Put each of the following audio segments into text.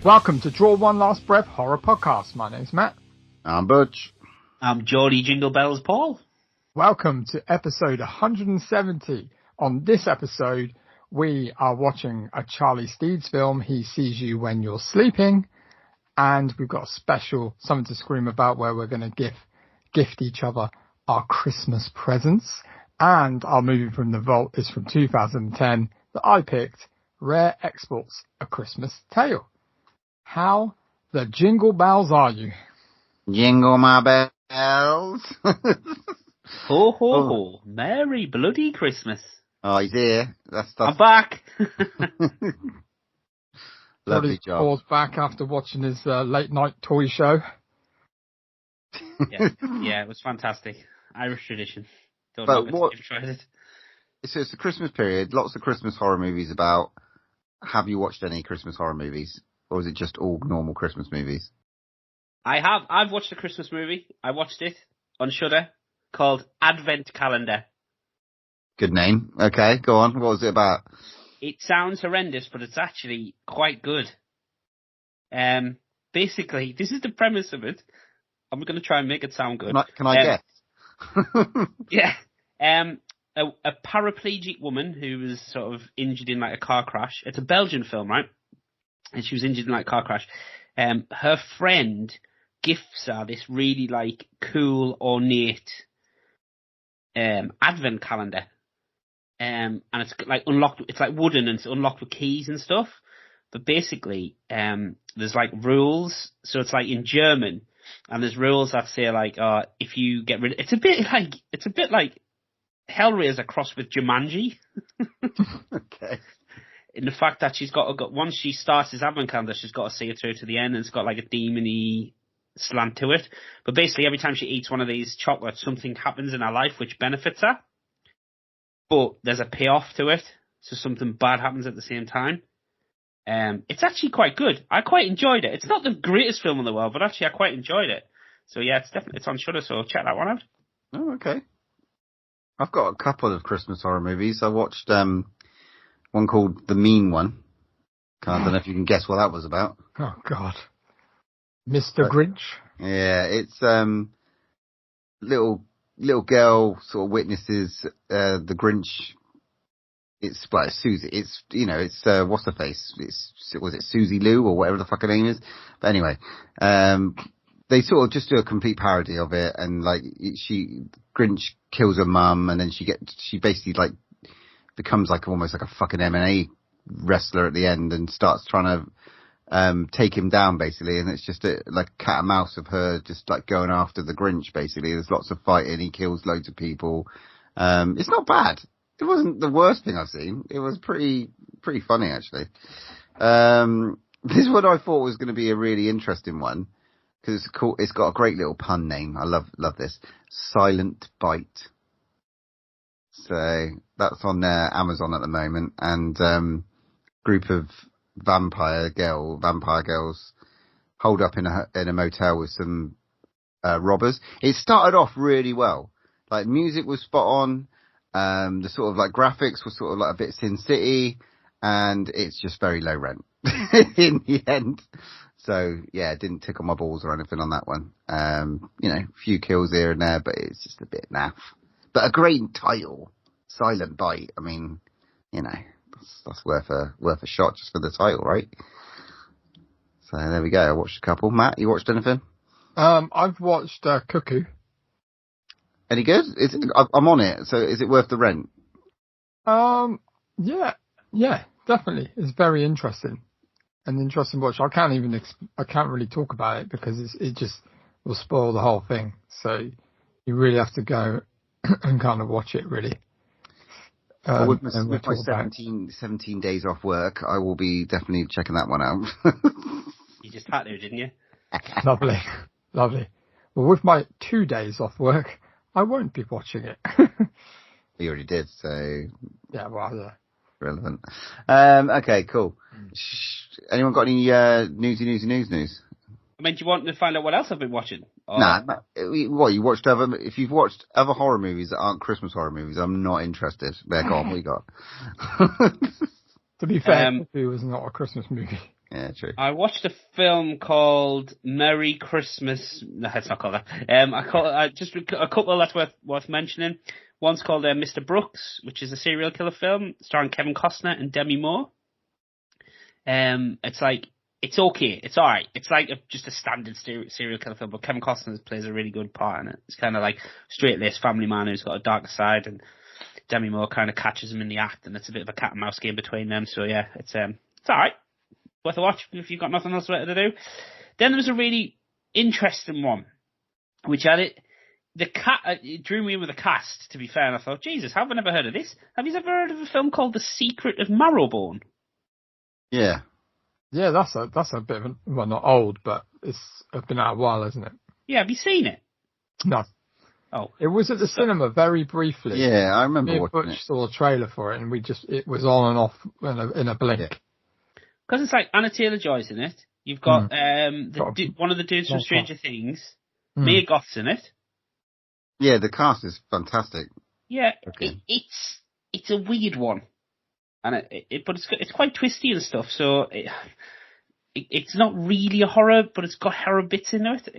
Welcome to Draw One Last Breath Horror Podcast. My name's Matt. I'm Butch. I'm Geordie Jingle Bells Paul. Welcome to episode 170. On this episode, we are watching a Charlie Steeds film, He Sees You When You're Sleeping. And we've got a special Something to Scream About where we're going to gift each other our Christmas presents. And our movie from the vault is from 2010 that I picked, Rare Exports, A Christmas Tale. How the jingle bells are you? Jingle my bells. Ho, ho, ho. Merry bloody Christmas. Oh, he's here. I'm back. Lovely job. Paul's back after watching his late night toy show. Yeah, it was fantastic. Irish tradition. Don't But know what? if you've tried it. So it's the Christmas period. Lots of Christmas horror movies about. Have you watched any Christmas horror movies? Or is it just all normal Christmas movies? I've watched a Christmas movie. I watched it on Shudder called Advent Calendar. Good name. Okay, go on. What was it about? It sounds horrendous, but it's actually quite good. Basically, this is the premise of it. I'm going to try and make it sound good. Can I guess? Yeah. A paraplegic woman who was sort of injured in like a car crash. It's a Belgian film, right? And she was injured in like a car crash. Her friend gifts her this really like cool, ornate advent calendar. And it's like unlocked. It's like wooden and it's unlocked with keys and stuff. But basically, there's like rules. So it's like in German, and there's rules that say like, if you get rid. It's a bit like Hellraiser crossed with Jumanji. Okay. In the fact that she's got once she starts this advent calendar, she's got to see it through to the end, and it's got like a demon-y slant to it. But basically, every time she eats one of these chocolates, something happens in her life which benefits her. But there's a payoff to it, so something bad happens at the same time. It's actually quite good. I quite enjoyed it. It's not the greatest film in the world, but actually I quite enjoyed it. So yeah, it's on Shudder, so check that one out. Oh, okay. I've got a couple of Christmas horror movies. I watched one called The Mean One. I don't know if you can guess what that was about. Oh, God. Mr. Grinch? Yeah, it's little girl sort of witnesses the Grinch. It's Susie. It's what's her face? Was it Susie Lou or whatever the fuck her name is? But anyway, they sort of just do a complete parody of it, and like Grinch kills her mum, and then she basically like becomes like almost like a fucking MMA wrestler at the end and starts trying to take him down basically, and it's just like cat and mouse of her just like going after the Grinch basically. There's lots of fighting, he kills loads of people. It's not bad. It wasn't the worst thing I've seen. It was pretty funny actually. This one I thought was going to be a really interesting one because it's cool. It's got a great little pun name. I love this. Silent Bite. So that's on Amazon at the moment, and group of vampire girls hold up in a motel with some robbers. It started off really well. Like music was spot on. The sort of like graphics were sort of like a bit Sin City, and it's just very low rent in the end. So yeah, it didn't tickle my balls or anything on that one. A few kills here and there, but it's just a bit naff. But a great title, Silent Bite. I mean, that's worth a shot just for the title, right? So there we go. I watched a couple. Matt, you watched anything? I've watched Cuckoo. Any good? I'm on it. So is it worth the rent? Yeah, definitely. It's very interesting. An interesting watch. I can't really talk about it because it just will spoil the whole thing. So you really have to go and kind of watch it, really. With my 17 days off work, I will be definitely checking that one out. You just had to, didn't you? Lovely. Well, with my 2 days off work, I won't be watching it. You already did, so... Yeah, well, yeah. Relevant. Okay, cool. Anyone got any news? I mean, do you want to find out what else I've been watching? Or... Nah, what, you watched if you've watched other horror movies that aren't Christmas horror movies, I'm not interested. There, go on, what you got? To be fair, it was not a Christmas movie. Yeah, true. I watched a film called Merry Christmas. No, it's not called that. Just a couple that's worth mentioning. One's called Mr. Brooks, which is a serial killer film starring Kevin Costner and Demi Moore. It's okay. It's alright. It's like just a standard serial killer film, but Kevin Costner plays a really good part in it. It's kind of like straight-laced family man who's got a darker side, and Demi Moore kind of catches him in the act, and it's a bit of a cat and mouse game between them. So yeah, it's alright. Worth a watch if you've got nothing else better to do. Then there was a really interesting one, which had it. It drew me in with the cast, to be fair, and I thought, Jesus, how have I never heard of this? Have you ever heard of a film called The Secret of Marrowbone? Yeah. Yeah, that's a bit of well, not old, but it's been out a while, isn't it? Yeah, have you seen it? No. Oh. It was at the cinema very briefly. Yeah, I remember Me and watching Butch it. saw a trailer for it, and it was on and off in a blink. Yeah. Because it's like Anna Taylor-Joy's in it. You've got one of the dudes from Stranger Things. Mia Goth's in it. Yeah, the cast is fantastic. Yeah, okay. It's a weird one, and but it's quite twisty and stuff. So it's not really a horror, but it's got horror bits in it.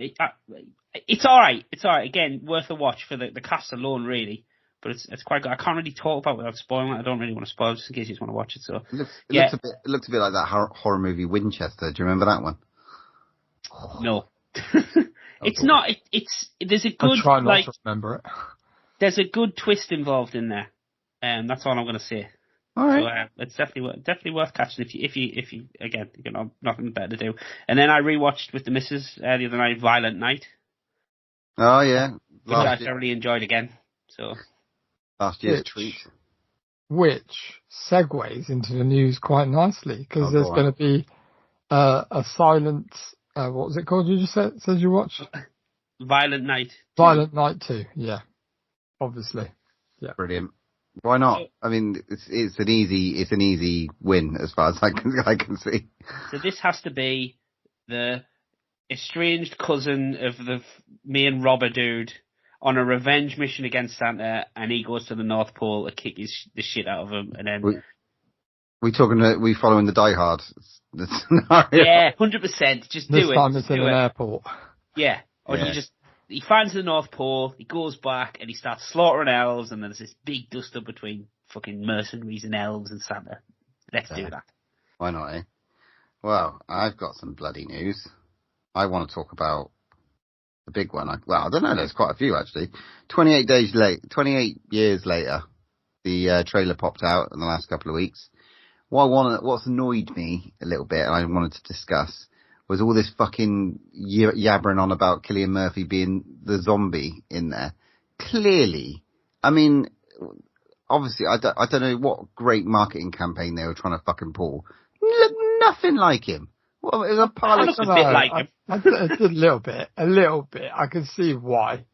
It's all right. It's all right. Again, worth a watch for the cast alone, really. But it's quite good. I can't really talk about it without spoiling it. I don't really want to spoil it, just in case you just want to watch it. So it looks a bit like that horror movie Winchester. Do you remember that one? No. It's not. There's a good. I try not to remember it. There's a good twist involved in there, that's all I'm going to say. All right. So it's definitely worth catching if you again you got nothing better to do. And then I rewatched with the missus the other night Violent Night. Oh yeah, which I thoroughly enjoyed again. So last year's treat. Which segues into the news quite nicely because there's going to be a silent. What was it called? You just said you watched Violent Night. Violent Night 2. Yeah, obviously. Yeah, brilliant. Why not? I mean, it's an easy win as far as I can see. So this has to be the estranged cousin of the main robber dude on a revenge mission against Santa, and he goes to the North Pole to kick the shit out of him, and then we following the Die Hard scenario. Yeah, 100%. Just do it. This time it's in an airport. Yeah, or he finds the North Pole, he goes back, and he starts slaughtering elves, and there's this big dust up between fucking mercenaries and elves and Santa. Let's do that. Why not, eh? Well, I've got some bloody news. I want to talk about the big one. I don't know, there's quite a few actually. 28 years later, the trailer popped out in the last couple of weeks. What's annoyed me a little bit, and I wanted to discuss, was all this fucking yabbering on about Cillian Murphy being the zombie in there. Clearly, I mean, obviously, I don't know what great marketing campaign they were trying to fucking pull. Nothing like him. Well, it was a pilot. A bit like him. I did a little bit. I can see why,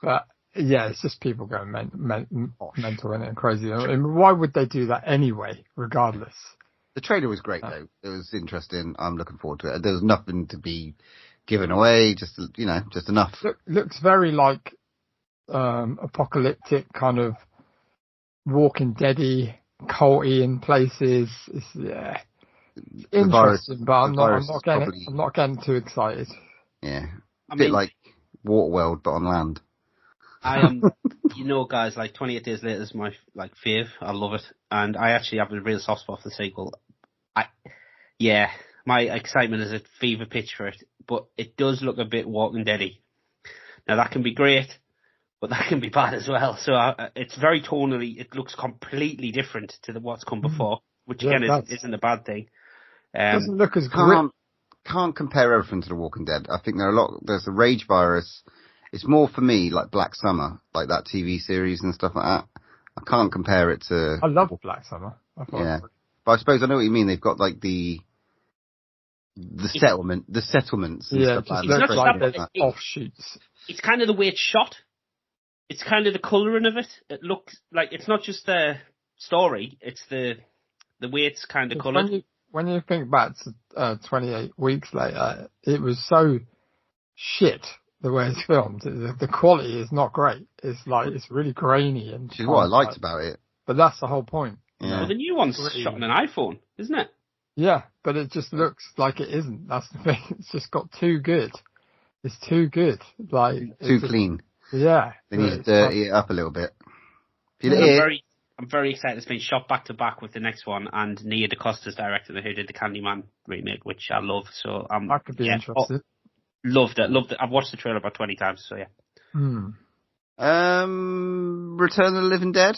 but yeah, it's just people going mental and crazy. I mean, why would they do that anyway? Regardless. The trailer was great though. It was interesting. I'm looking forward to it. There was nothing to be given away. Just enough. Looks very like apocalyptic kind of Walking Dead-y, culty in places. It's, interesting, but I'm not getting too excited. Yeah, a bit like Waterworld, but on land. I am, guys, like 28 Days Later is my fave. I love it, and I actually have a real soft spot for the sequel. My excitement is at fever pitch for it, but it does look a bit Walking Dead-y. Now that can be great, but that can be bad as well. So it's very tonally, it looks completely different to what's come before, which again isn't a bad thing. Doesn't look as great. Can't compare everything to The Walking Dead. I think there's a rage virus. It's more for me like Black Summer, like that TV series and stuff like that. I can't compare it to. I love Black Summer. But I suppose I know what you mean. They've got like the settlements. And stuff like that. Offshoots. It's kind of the way it's shot. It's kind of the colouring of it. It looks like it's not just the story. It's the way it's kind of coloured. When you think back to 28 weeks later, it was so shit the way it's filmed. The quality is not great. It's really grainy and. Which is what I liked about it. But that's the whole point. Yeah. Well, the new one's shot on an iPhone, isn't it? Yeah, but it just looks like it isn't. That's the thing. It's just got too good. It's too good. Like Too it's just, clean. yeah. They need to dirty it up a little bit. And I'm very excited. It's been shot back to back with the next one, and Nia DaCosta's director who did the Candyman remake, which I love. So I could be interested. Loved it. I've watched the trailer about 20 times. So yeah. Return of the Living Dead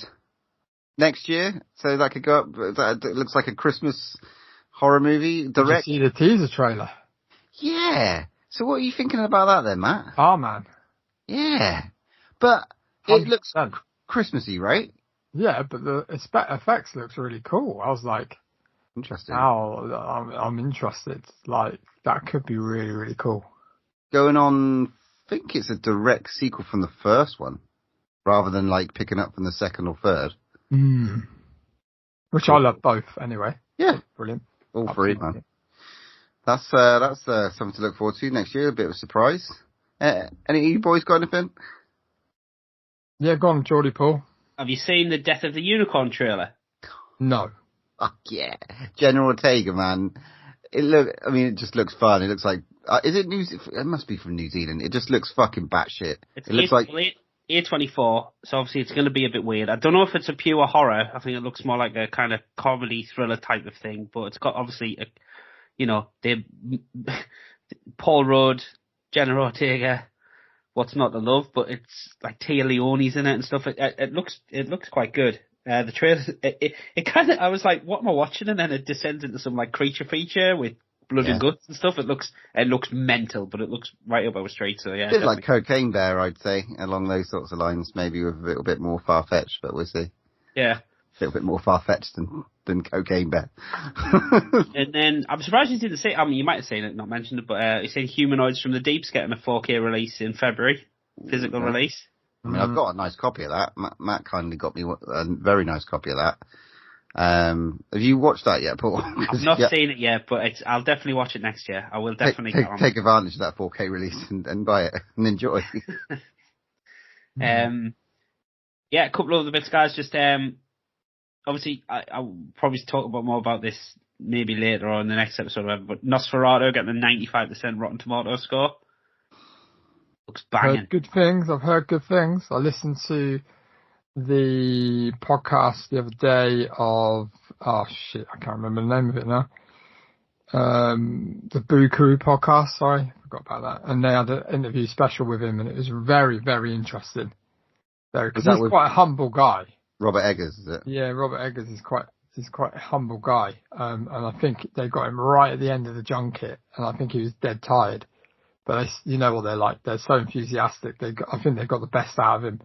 next year, so that could go up. That looks like a Christmas horror movie. Direct. Did you see the teaser trailer? Yeah. So what are you thinking about that then, Matt? Oh man. Yeah, but 100%. it looks Christmassy, right? Yeah, but the effects looks really cool. I was like, interesting. Oh, I'm interested. Like that could be really, really cool. Going on, I think it's a direct sequel from the first one, rather than like picking up from the second or third. Which I love both anyway. Yeah, brilliant. All three, man. That's something to look forward to next year. A bit of a surprise. Any of you boys got anything? Yeah, go on, Geordie Paul. Have you seen the Death of the Unicorn trailer? No. Fuck yeah, General Ortega, man. It just looks fun. It looks like, is it it must be from New Zealand. It just looks fucking batshit. It looks like A24, so obviously it's going to be a bit weird. I don't know if it's a pure horror. I think it looks more like a kind of comedy thriller type of thing, but it's got obviously, Paul Rudd, General Ortega, what's not to love, but it's like Tia Leone's in it and stuff. It looks quite good. The trailer, it kind of, I was like, what am I watching? And then it descends into some like creature feature with blood and guts and stuff. It looks mental, but it looks right up our street. So yeah, a bit like Cocaine Bear, I'd say, along those sorts of lines. Maybe with a little bit more far fetched, but we'll see. Yeah, a little bit more far fetched than Cocaine Bear. And then I'm surprised you didn't say. I mean, you might have seen it, not mentioned it, but you said Humanoids from the Deep's getting a 4K release in February, physical release. I mean, I've got a nice copy of that. Matt kindly got me a very nice copy of that. Have you watched that yet, Paul? I've not seen it yet, but I'll definitely watch it next year. I will definitely take advantage of that 4K release and buy it and enjoy. Yeah, a couple of other bits, guys. Just obviously, I'll probably talk more about this maybe later on in the next episode. But Nosferatu getting the 95% Rotten Tomatoes score. Looks banging. Heard good things. I've heard good things. I listened to the podcast the other day of, I can't remember the name of it now. The Boo Crew podcast, sorry, forgot about that. And they had an interview special with him and it was very, very interesting. Because he's quite a humble guy. Robert Eggers, is it? Yeah, Robert Eggers is quite a humble guy. And I think they got him right at the end of the junket and I think he was dead tired. But you know what they're like. They're so enthusiastic. I think they got the best out of him.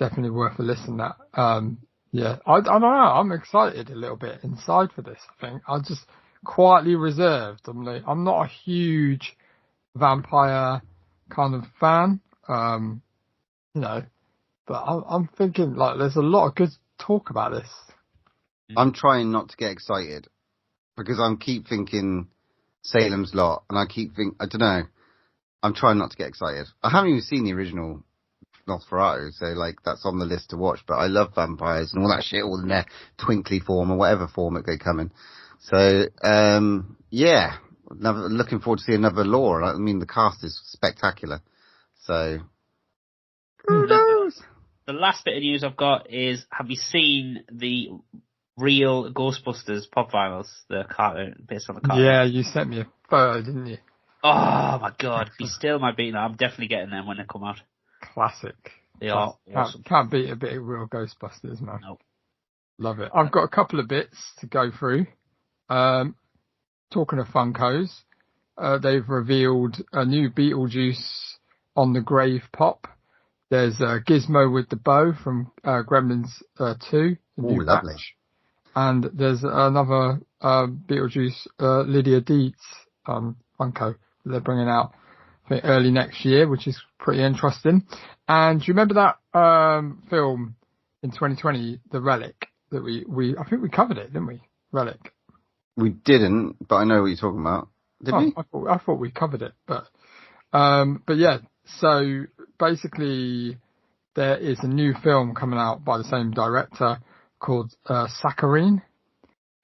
Definitely worth a listen. That. Yeah. I don't know. I'm excited a little bit inside for this. I think I'm just quietly reserved. I'm not a huge vampire kind of fan. But I'm thinking like there's a lot of good talk about this. I'm trying not to get excited because I keep thinking Salem's Lot, and I keep thinking I don't know. I'm trying not to get excited. I haven't even seen the original Nosferatu, so like that's on the list to watch. But I love vampires and all that shit, all in their twinkly form or whatever form it they come in. So yeah, looking forward to see another lore. I mean, the cast is spectacular. So who knows? The last bit of news I've got is: have you seen the real Ghostbusters pop vinyls? The cartoon based on the cartoon. Yeah, you sent me a photo, didn't you? Oh my god, Be Still might beat them. I'm definitely getting them when they come out. Classic. They are awesome. Can't beat a bit of real Ghostbusters, man. Nope. Love it. I've got a couple of bits to go through. Talking of Funkos, they've revealed a new Beetlejuice on the Grave pop. There's Gizmo with the bow from Gremlins 2. Oh, lovely. And there's another Beetlejuice Lydia Deetz Funko they're bringing out, I think, early next year, which is pretty interesting. And do you remember that film in 2020, The Relic, that I think we covered it, didn't we? Relic. We didn't, but I know what you're talking about. Did we? I thought we covered it, but yeah. So basically, there is a new film coming out by the same director called Saccharine.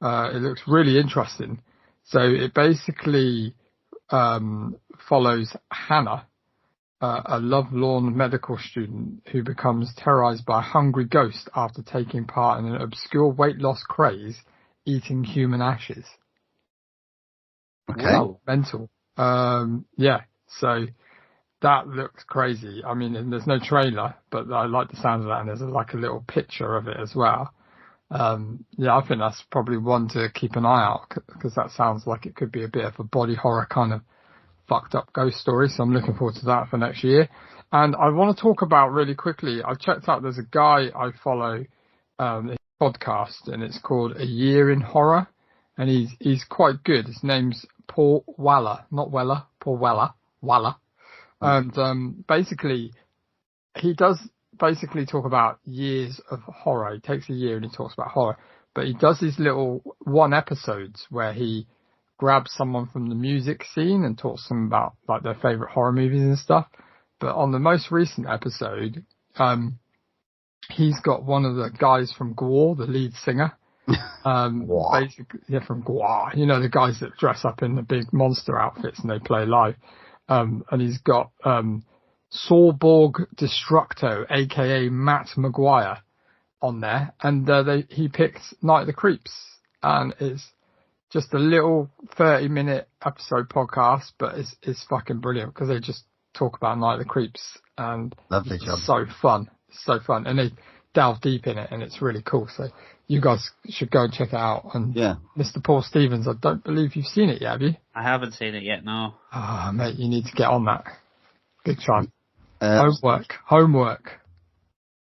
It looks really interesting. So it basically follows Hannah, a lovelorn medical student who becomes terrorized by a hungry ghost after taking part in an obscure weight loss craze, eating human ashes. Okay. Wow. Mental. Yeah, so that looks crazy. I mean, and there's no trailer, but I like the sound of that, and there's like a little picture of it as well. Yeah, I think that's probably one to keep an eye out, because that sounds like it could be a bit of a body horror kind of fucked up ghost story. So I'm looking forward to that for next year. And I want to talk about really quickly, I checked out, there's a guy I follow, his podcast, and it's called A Year in Horror, and he's quite good. His name's Paul Waller, not Weller, Paul Waller. And basically he does basically talk about years of horror. He takes a year and he talks about horror, but he does these little one episodes where he grabs someone from the music scene and talks to them about like their favorite horror movies and stuff. But on the most recent episode, he's got one of the guys from Gwar, the lead singer. Basically, yeah, from Gwar. You know, the guys that dress up in the big monster outfits and they play live. And he's got Sorborg Destructo, aka Matt Maguire, on there, and he picked Night of the Creeps, and it's just a little 30-minute episode podcast, but it's fucking brilliant because they just talk about Night of the Creeps, and Lovely job. so fun, and they delve deep in it, and it's really cool. So you guys should go and check it out. And Yeah. Mr. Paul Stevens, I don't believe you've seen it yet, have you? I haven't seen it yet, no. Ah, mate, you need to get on that. Big time. Homework.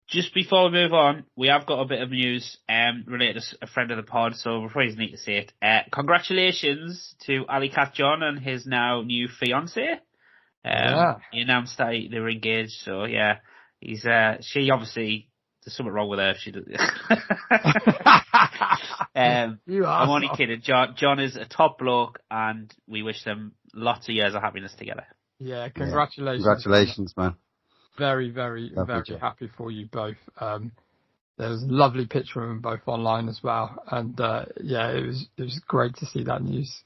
Just before we move on, we have got a bit of news related to a friend of the pod, so before you need to say it, congratulations to Ali Cat John and his now new fiancée. He announced that they were engaged, so yeah, she obviously, there's something wrong with her if she does. I'm only kidding. John is a top bloke, and we wish them lots of years of happiness together. Yeah, congratulations. Congratulations, man. Very, very, very happy for you both. There's a lovely picture of them both online as well. And yeah, it was great to see that news.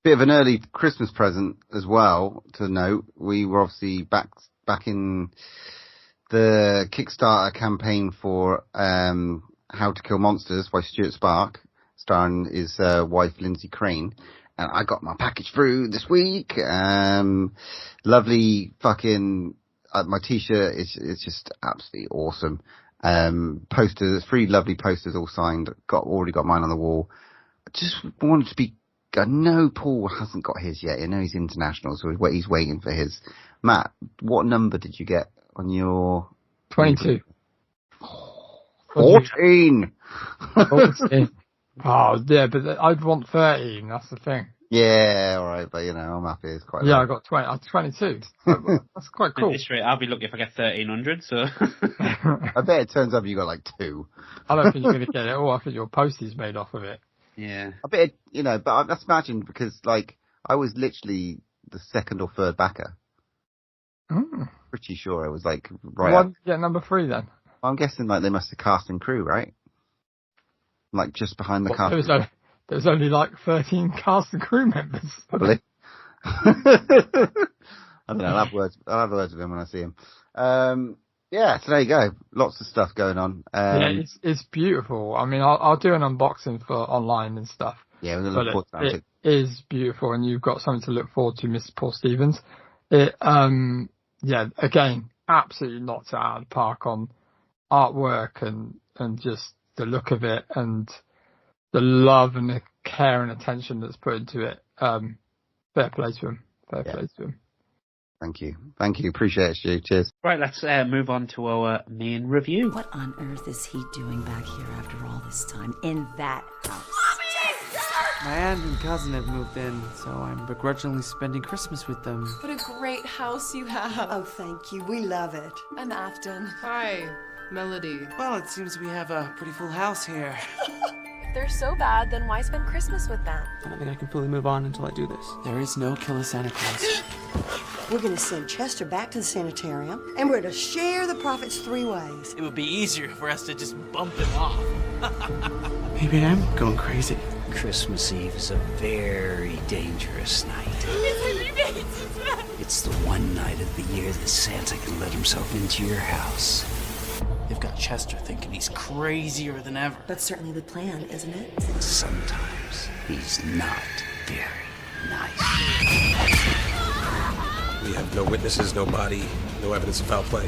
Bit of an early Christmas present as well to note. We were obviously back in the Kickstarter campaign for How to Kill Monsters by Stuart Spark, starring his wife Lindsay Crane. And I got my package through this week. Lovely fucking, my t-shirt is just absolutely awesome. Posters, 3 lovely posters all signed. Already got mine on the wall. Just wanted to be, I know Paul hasn't got his yet. I know he's international, so he's waiting for his. Matt, what number did you get on your? 22. 14! 14. Oh, yeah, but I'd want 13, that's the thing. Yeah, alright, but I'm happy. It's quite I got 20. I'm 22. That's quite cool. At this rate, I'll be lucky if I get 1,300, so. I bet it turns up you got like 2. I don't think you're going to get it all. I think your posties made off of it. Yeah. I bet, but let's imagine, because like, I was literally the 2nd or 3rd backer. Pretty sure I was like, right. Why did you get number 3 then? I'm guessing like they must have cast and crew, right? Like just behind the cast. There's only like 13 cast and crew members. Probably. I don't know. I'll have words with him when I see him. Yeah, so there you go. Lots of stuff going on. Yeah, it's beautiful. I mean, I'll do an unboxing for online and stuff. Yeah, we're going to look forward to that. It is beautiful, and you've got something to look forward to, Mr. Paul Stevens. Yeah, again, absolutely knocked it out of the park on artwork and just the look of it and the love and the care and attention that's put into it. Fair play to him. Fair play to him. Thank you. Appreciate it, Stu. Cheers. Right, let's move on to our main review. What on earth is he doing back here after all this time in that house? My aunt and cousin have moved in, so I'm begrudgingly spending Christmas with them. What a great house you have. Oh, thank you. We love it. I'm Afton. Hi, Melody. Well, it seems we have a pretty full house here. If they're so bad, then why spend Christmas with them? I don't think I can fully move on until I do this. There is no killer Santa Claus. We're going to send Chester back to the sanitarium, and we're to share the profits 3 ways. It would be easier for us to just bump him off. Maybe I'm going crazy. Christmas Eve is a very dangerous night. It's the one night of the year that Santa can let himself into your house. They've got Chester thinking he's crazier than ever. That's certainly the plan, isn't it? And sometimes he's not very nice. We have no witnesses, no body, no evidence of foul play.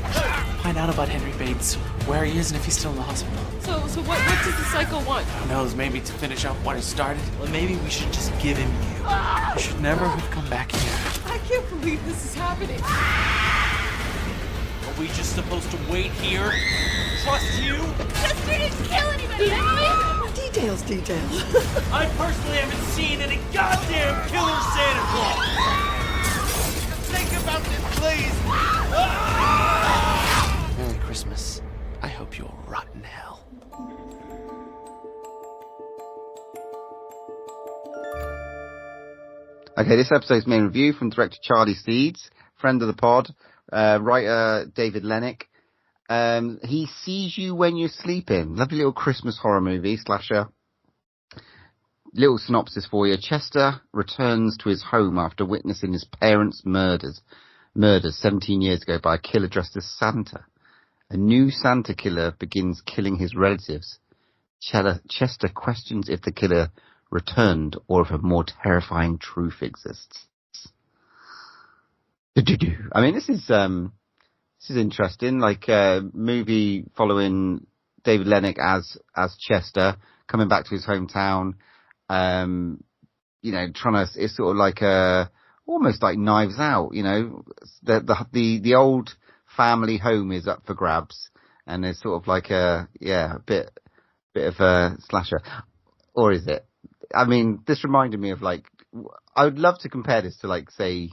Find out about Henry Bates, where he is, and if he's still in the hospital. So what does the cycle want? Who knows, maybe to finish up what he started? Well, maybe we should just give him you. You should never have come back here. I can't believe this is happening. Are we just supposed to wait here? Trust you? Chester didn't kill anybody. Details. I personally haven't seen any goddamn killer Santa Claus. Think about this, please. Merry Christmas. I hope you'll rot in hell. Okay, this episode's main review from director Charlie Steeds, friend of the pod, writer David Lennox. He Sees You When You're Sleeping. Lovely little Christmas horror movie, slasher. Little synopsis for you. Chester returns to his home after witnessing his parents' murders 17 years ago by a killer dressed as Santa. A new Santa killer begins killing his relatives. Chester questions if the killer returned or if a more terrifying truth exists. I mean, this is interesting. Like a movie following David Lennox as Chester coming back to his hometown. Trying to. It's sort of like almost like Knives Out. The old family home is up for grabs, and there's sort of like a bit of a slasher, or is it? I mean, this reminded me of I would love to compare this to say,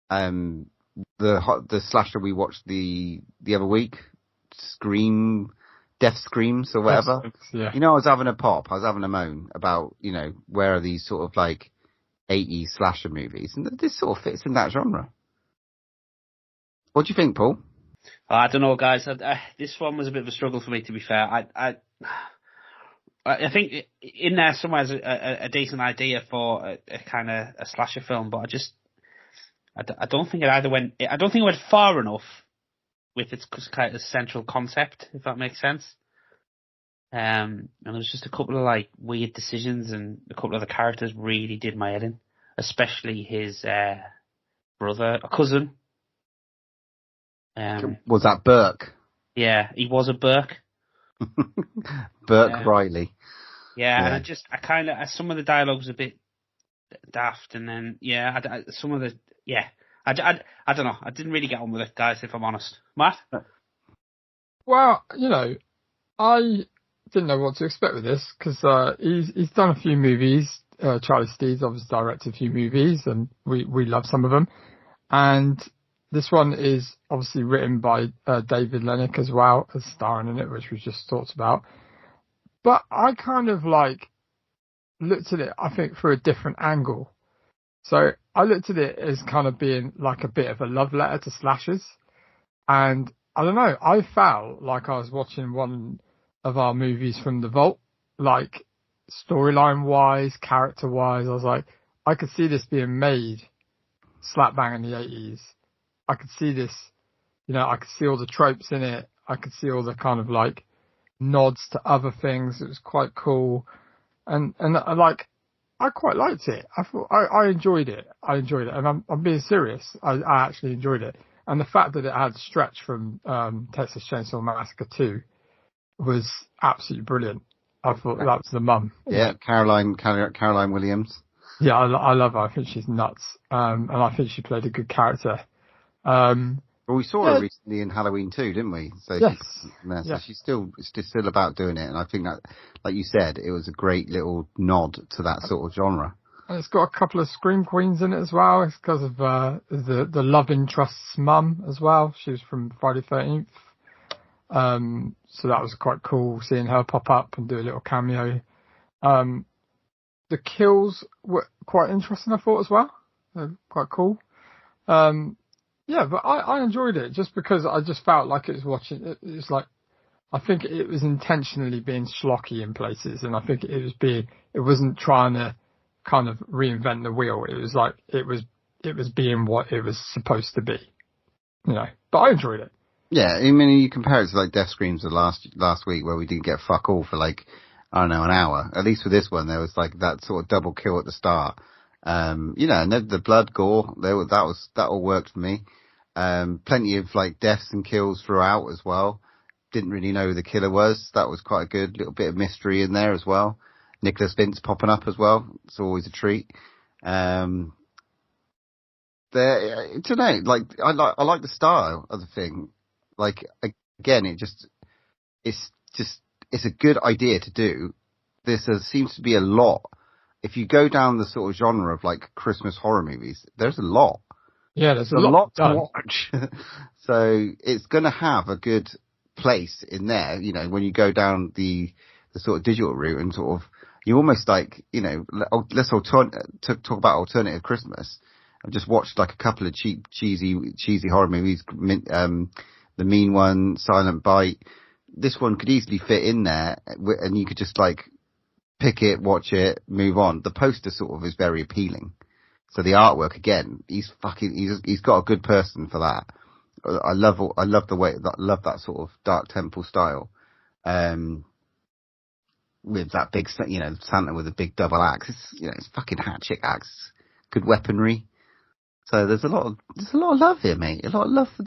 the slasher we watched the other week, Death Screams or whatever. Yeah. I was having a pop. I was having a moan about, where are these sort of 80s slasher movies, and this sort of fits in that genre. What do you think, Paul? I don't know, guys. This one was a bit of a struggle for me, to be fair. I think in there somewhere is a decent idea for a kind of a slasher film, but I don't think it either went. I don't think it went far enough with its kind of central concept, if that makes sense. And there was just a couple of weird decisions, and a couple of the characters really did my head in, especially his brother, a cousin. Was that Burke? Yeah, he was a Burke. Burke Riley. Yeah, and some of the dialogue was a bit daft, and then I don't know. I didn't really get on with it, guys, if I'm honest. Matt? Well, I didn't know what to expect with this because he's done a few movies. Charlie Steeds obviously directed a few movies, and we love some of them. And this one is obviously written by David Lennox as well as starring in it, which we just talked about. But I kind of looked at it, I think, through a different angle. So I looked at it as kind of being like a bit of a love letter to slashers. And I don't know, I felt like I was watching one of our movies from the vault, storyline wise, character wise. I was like, I could see this being made slap bang in the 80s. I could see this, I could see all the tropes in it. I could see all the kind of nods to other things. It was quite cool. And I quite liked it. I thought I enjoyed it. And I'm being serious. I actually enjoyed it. And the fact that it had Stretch from Texas Chainsaw Massacre 2 was absolutely brilliant. I thought that was the mum. Yeah, Caroline Williams. Yeah, I love her. I think she's nuts. And I think she played a good character. Well, we saw her recently in Halloween too, didn't we? So yes. So she's still about doing it, and I think that, like you said, it was a great little nod to that sort of genre. And it's got a couple of Scream Queens in it as well. It's because of the love interest's mum as well. She was from Friday 13th. So that was quite cool seeing her pop up and do a little cameo. The kills were quite interesting, I thought, as well. Quite cool. Yeah, but I enjoyed it just because I just felt like it was watching. It's like I think it was intentionally being schlocky in places, and I think it wasn't trying to kind of reinvent the wheel. It was like it was being what it was supposed to be, you know. But I enjoyed it. Yeah, I mean, you compare it to like Death Screams of last week where we didn't get fuck all for like, I don't know, an hour. At least for this one, there was like that sort of double kill at the start. You know, and the blood gore, that all worked for me. Plenty of like deaths and kills throughout as well. Didn't really know who the killer was. That was quite a good little bit of mystery in there as well. Nicholas Vince popping up as well. It's always a treat. I don't know, like I like the style of the thing. Like, again, it's a good idea to do. There seems to be a lot. If you go down the sort of genre of like Christmas horror movies, there's a lot. Yeah, there's a lot to watch. So it's going to have a good place in there, you know, when you go down the sort of digital route and sort of, you almost like, you know, let's talk about alternative Christmas. I've just watched like a couple of cheesy horror movies, The Mean One, Silent Bite. This one could easily fit in there, and you could just like pick it, watch it, move on. The poster sort of is very appealing. So the artwork, again, he's got a good person for that. I love that sort of Dark Temple style. With that big, you know, Santa with a big double axe. It's fucking hatchet axe. Good weaponry. So there's a lot of love here, mate. A lot of love for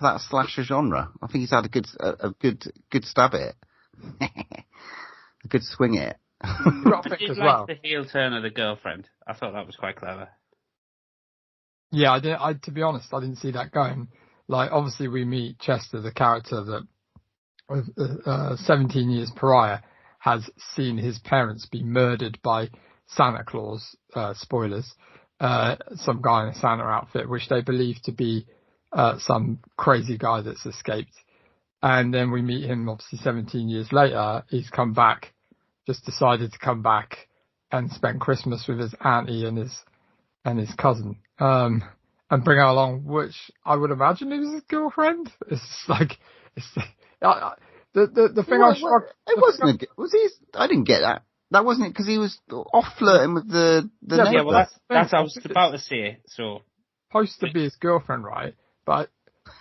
that slasher genre. I think he's had a good stab at it. A good swing at it. I did like the heel turn of the girlfriend. I thought that was quite clever. Yeah, to be honest, I didn't see that going. Like, obviously we meet Chester, the character that 17 years prior has seen his parents be murdered by Santa Claus, spoilers, some guy in a Santa outfit, which they believe to be some crazy guy that's escaped. And then we meet him, obviously 17 years later. He's come back, just decided to come back and spend Christmas with his auntie and his cousin, and bring her along, which I would imagine is his girlfriend. It's like, the thing I struck. It wasn't. Was he? I didn't get that. That wasn't it, because he was off flirting with the neighbour. Yeah, well, that's I was about to say. So, supposed to be his girlfriend, right? But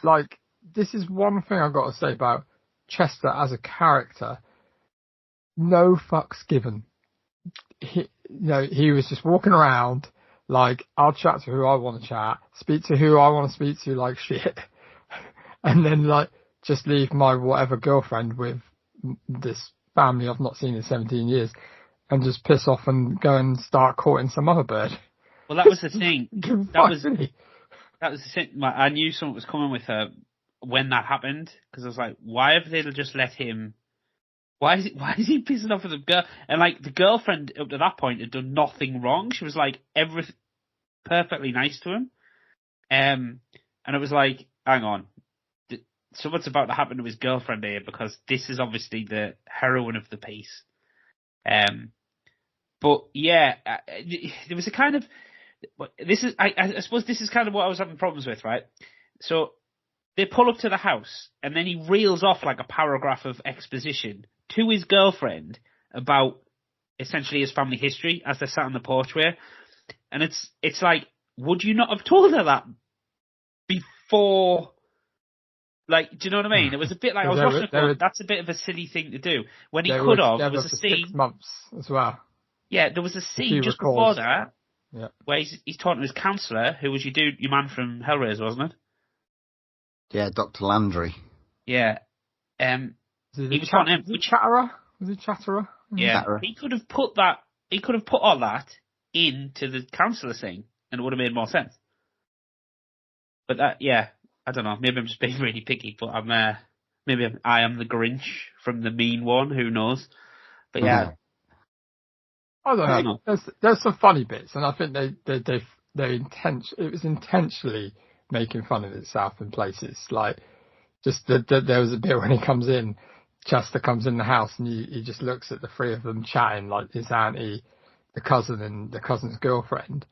like, this is one thing I've got to say about Chester as a character. No fucks given. He was just walking around like, I'll chat to who I want to chat, speak to who I want to speak to like shit, and then like just leave my whatever girlfriend with this family I've not seen in 17 years. And just piss off and go and start courting some other bird. Well, that was the thing. That was the thing. I knew something was coming with her when that happened, because I was like, why have they just let him? Why is he pissing off with the girl? And like, the girlfriend up to that point had done nothing wrong. She was like perfectly nice to him. And it was like, hang on, something's about to happen to his girlfriend here, because this is obviously the heroine of the piece. But yeah, there was a kind of, I suppose this is kind of what I was having problems with, right? So they pull up to the house, and then he reels off like a paragraph of exposition to his girlfriend about essentially his family history as they're sat on the porch with. And it's like, would you not have told her that before? Like, do you know what I mean? It was a bit like, I was watching it going, that's a bit of a silly thing to do. When he could have, there was a scene. 6 months as well. Yeah, there was a scene just before that, where he's talking to his counsellor, who was your man from Hellraiser, wasn't it? Yeah, Dr. Landry. Yeah. He was talking to him. Was it Chatterer? Yeah. Chatterer. He could have put all that into the counsellor thing, and it would have made more sense. But that, yeah. I don't know. Maybe I'm just being really picky, but I am the Grinch from The Mean One. Who knows? But yeah, I don't know. There's some funny bits, and I think it was intentionally making fun of itself in places. Like, just there was a bit when he comes in, Chester comes in the house, and he just looks at the three of them chatting, like his auntie, the cousin, and the cousin's girlfriend,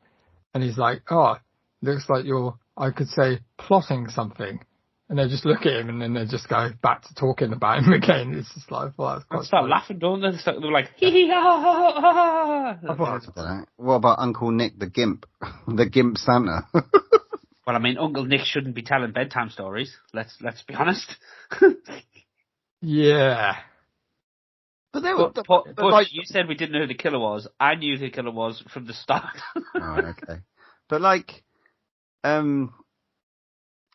and he's like, "Oh, looks like you're, I could say, plotting something." And they just look at him and then they just go back to talking about him again. It's just like, well, that's quite They start funny. laughing, don't they? They were like, hee hee ha ha ha ha I thought it was What about Uncle Nick the Gimp? The Gimp Santa? Well, I mean, Uncle Nick shouldn't be telling bedtime stories. Let's be honest. Yeah. But they were, But like, you said we didn't know who the killer was. I knew who the killer was from the start. Oh, okay. But like,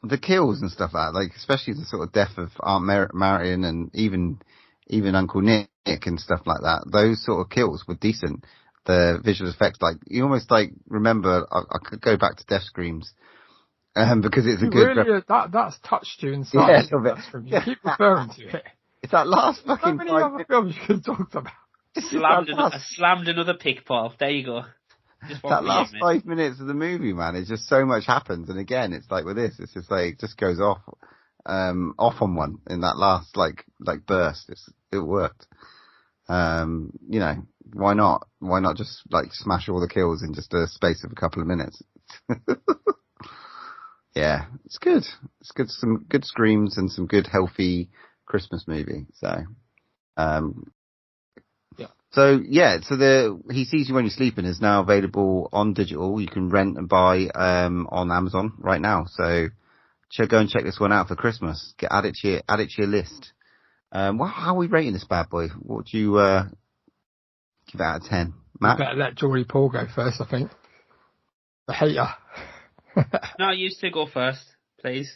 the kills and stuff like that, like especially the sort of death of Aunt Marion and even Uncle Nick and stuff like that, those sort of kills were decent. The visual effects, like you almost like remember, I could go back to Death Screams, because it's a good. Really, that's touched you inside. Yeah, a little bit. You keep referring to it. It's that last How fucking many 5 other films you could have talked about? slammed another pick, Paul. There you go. Just one that for last you, 5 minutes of the movie, man, it's just so much happens. And again, it's like with this, it's just like, it just goes off on one in that last, like burst. It worked. You know, why not? Why not just like smash all the kills in just a space of a couple of minutes? Yeah, it's good. It's good. Some good screams and some good healthy Christmas movie. So, So He Sees You When You're Sleeping is now available on digital. You can rent and buy on Amazon right now. So go and check this one out for Christmas. Add it to your list. How are we rating this bad boy? What would you give it out of 10? Matt? You better let Jory Paul go first, I think. The hater. No, you two go first, please.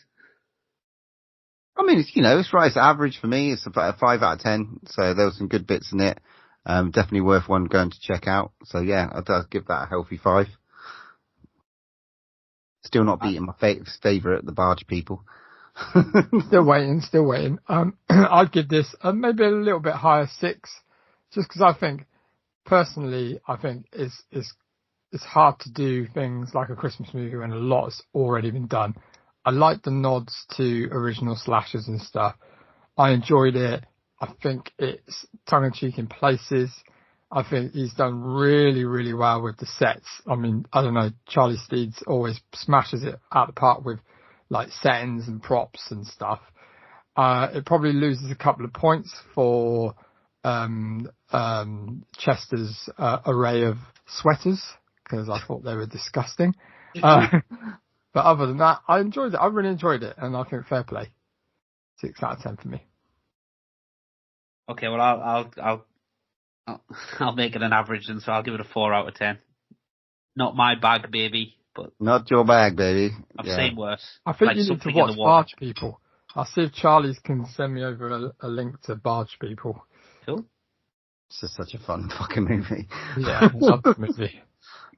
I mean, it's right. It's average for me. It's about a 5 out of 10. So there were some good bits in it. Definitely worth one going to check out. So yeah, I'd give that a healthy 5. Still not beating my favourite, the Barge People. Still waiting. I'd give this maybe a little bit higher, 6, just because I think it's hard to do things like a Christmas movie when a lot has already been done. I like the nods to original slashers and stuff. I enjoyed it. I think it's tongue-in-cheek in places. I think he's done really, really well with the sets. I mean, I don't know, Charlie Steeds always smashes it out of the park with like settings and props and stuff. It probably loses a couple of points for Chester's array of sweaters, because I thought they were disgusting. But other than that, I enjoyed it. I really enjoyed it, and I think fair play. 6 out of 10 for me. Okay, well I'll make it an average, and so I'll give it a 4 out of 10. Not my bag, baby, but not your bag, baby. I've seen worse. I think like you need to watch Barge People. I'll see if Charlie's can send me over a link to Barge People. Cool. It's just such a fun fucking movie. Yeah, I love the movie.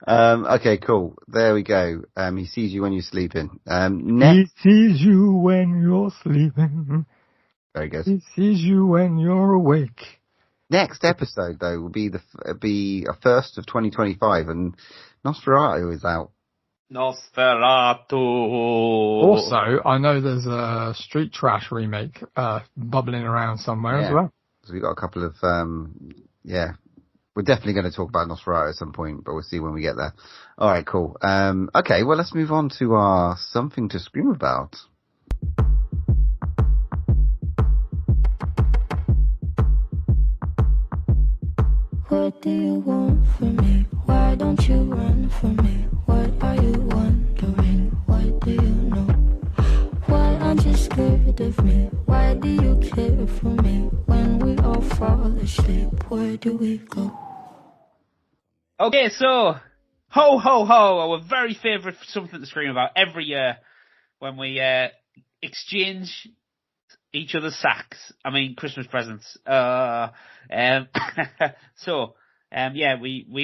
Okay, cool. There we go. He sees you when you're sleeping. Next. He sees you when you're sleeping. Very good. He sees you when you're awake. Next episode, though, will be a first of 2025, and Nosferatu is out. Nosferatu. Also, I know there's a Street Trash remake bubbling around somewhere as well. So we got a couple of we're definitely going to talk about Nosferatu at some point, but we'll see when we get there. All right, cool. Okay, well, let's move on to our Something to Scream About. What do you want from me? Why don't you run from me? What are you wondering? What do you know? Why aren't you scared of me? Why do you care for me? When we all fall asleep, where do we go? Okay, so, ho, ho, ho, our very favourite Something to Scream About every year when we exchange each other's sacks. I mean, Christmas presents. We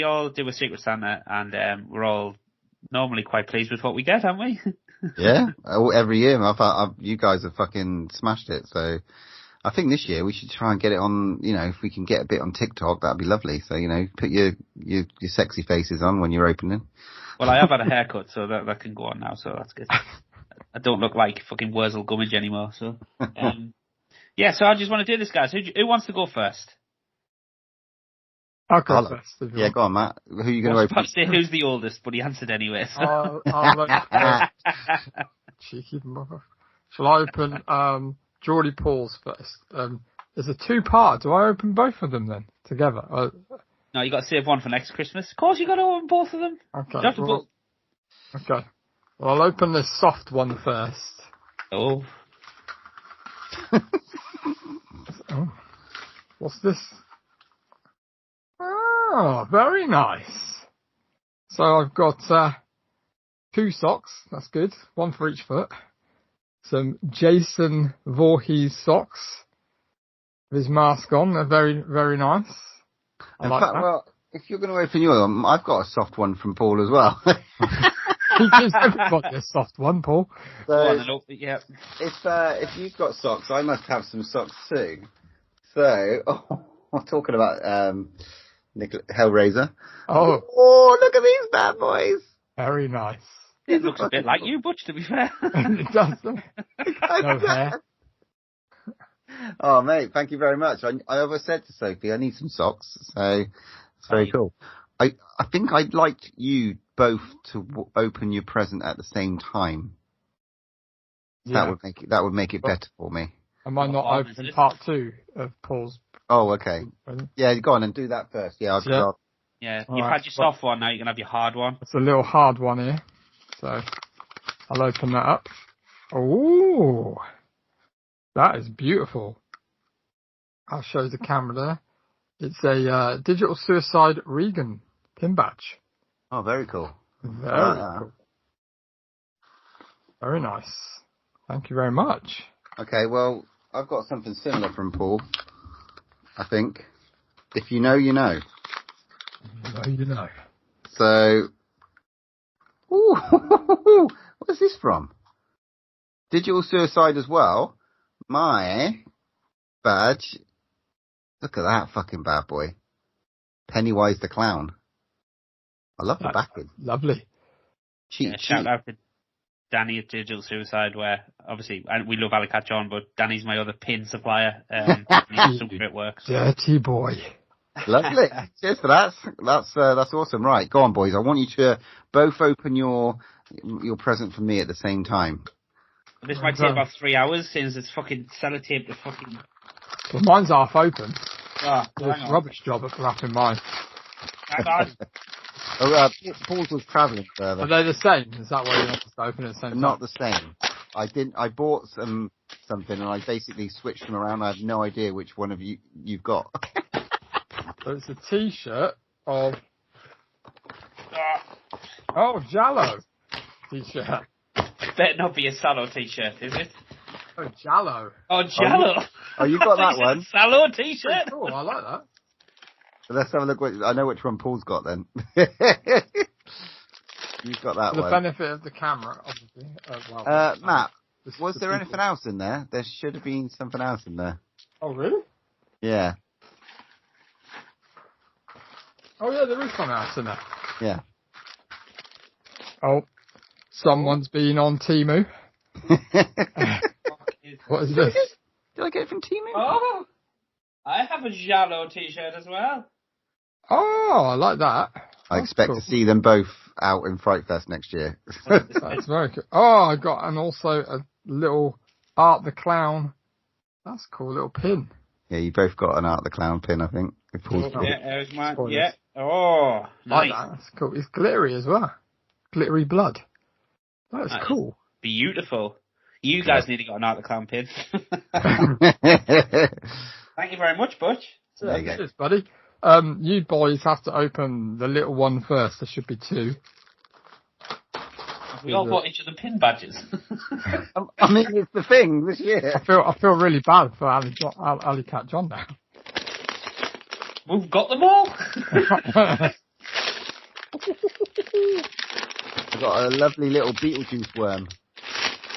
all do a Secret Santa, and we're all normally quite pleased with what we get, aren't we? Yeah, every year. You guys have fucking smashed it, so I think this year we should try and get it on, if we can get a bit on TikTok, that'd be lovely. So, put your sexy faces on when you're opening. Well, I have had a haircut, so that can go on now, so that's good. I don't look like fucking Wurzel Gummidge anymore, so. So I just want to do this, guys. Who wants to go first? I'll go first. Yeah, go on, Matt. Who are you going to open? I was about to say who's the oldest, but he answered anyway. So. Cheeky mother. Shall I open Geordie Paul's first? There's a two-part. Do I open both of them then together? No, you got to save one for next Christmas. Of course, you got to open both of them. Okay. You have to Okay. Well, I'll open this soft one first. Oh. Oh. What's this? Oh, very nice. So I've got 2 socks. That's good. One for each foot. Some Jason Voorhees socks with his mask on. They're very, very nice. I like that. Well, if you're going to open your one, I've got a soft one from Paul as well. He gives everybody a soft one, Paul. So, yeah. If you've got socks, I must have some socks too. So, we're talking about Hellraiser. Oh, look at these bad boys. Very nice. It looks a bit like you, Butch, to be fair. It does, doesn't it? No hair. Oh, mate, thank you very much. I always said to Sophie, I need some socks, so it's very cool. I think I'd like you both to open your present at the same time. Yeah. That would make it better for me. Am I not opening part 2 of Paul's? Oh, okay. Yeah, go on and do that first. Yeah, I'll Yeah, you've had your soft one, now you can have your hard one. It's a little hard one here. So I'll open that up. Oh, that is beautiful. I'll show the camera there. It's a Digital Suicide Regan pin badge. Oh, very cool. Very cool. Very nice. Thank you very much. Okay, well, I've got something similar from Paul, I think. If you know, you know. You know. So, ooh, what's this from? Digital Suicide as well. My badge. Look at that fucking bad boy. Pennywise the Clown. I love the backing. Lovely. Shout out to Danny at Digital Suicide, where obviously we love Alicat John, but Danny's my other pin supplier. He does some great work. Dirty boy. Lovely. Cheers for that. That's awesome. Right, go on, boys. I want you to both open your present for me at the same time. This might take about 3 hours since it's fucking sellotaped to fucking. Well, mine's half open. Oh, it's a rubbish job at wrapping mine. Hang on. Paul's was travelling further. Are they the same? Is that why you want us to open at the same time? Not the same. I bought something and I basically switched them around. I have no idea which one of you've got. So it's a T-shirt of Jallo T-shirt. Better not be a Sallow T-shirt, is it? Oh, Jallo. Oh, Jallo. Oh, you got that one? Sallow T-shirt. Oh, I like that. So let's have a look. I know which one Paul's got then. You've got that For the one. benefit of the camera, obviously. Matt, was there anything else in there? There should have been something else in there. Oh, really? Yeah. Oh, yeah, there is something else in there. Yeah. Oh, someone's been on Temu. What is this? Did I get it from Temu? Oh, I have a Jallo T-shirt as well. Oh, I like that. I expect to see them both out in Fright Fest next year. That's very cool. Oh, I got also a little Art the Clown. That's a cool little pin. Yeah, you both got an Art the Clown pin, I think. Yeah, there's mine. Yeah. Oh, nice. Like that. That's cool. It's glittery as well. Glittery blood. That's cool. Beautiful. You guys need to get an Art the Clown pin. Thank you very much, Butch. There you go. Buddy. You boys have to open the little one first. There should be 2. We all bought each of the pin badges. I mean, it's the thing this year. I feel really bad for Alicat John now. We've got them all. I've got a lovely little Beetlejuice worm.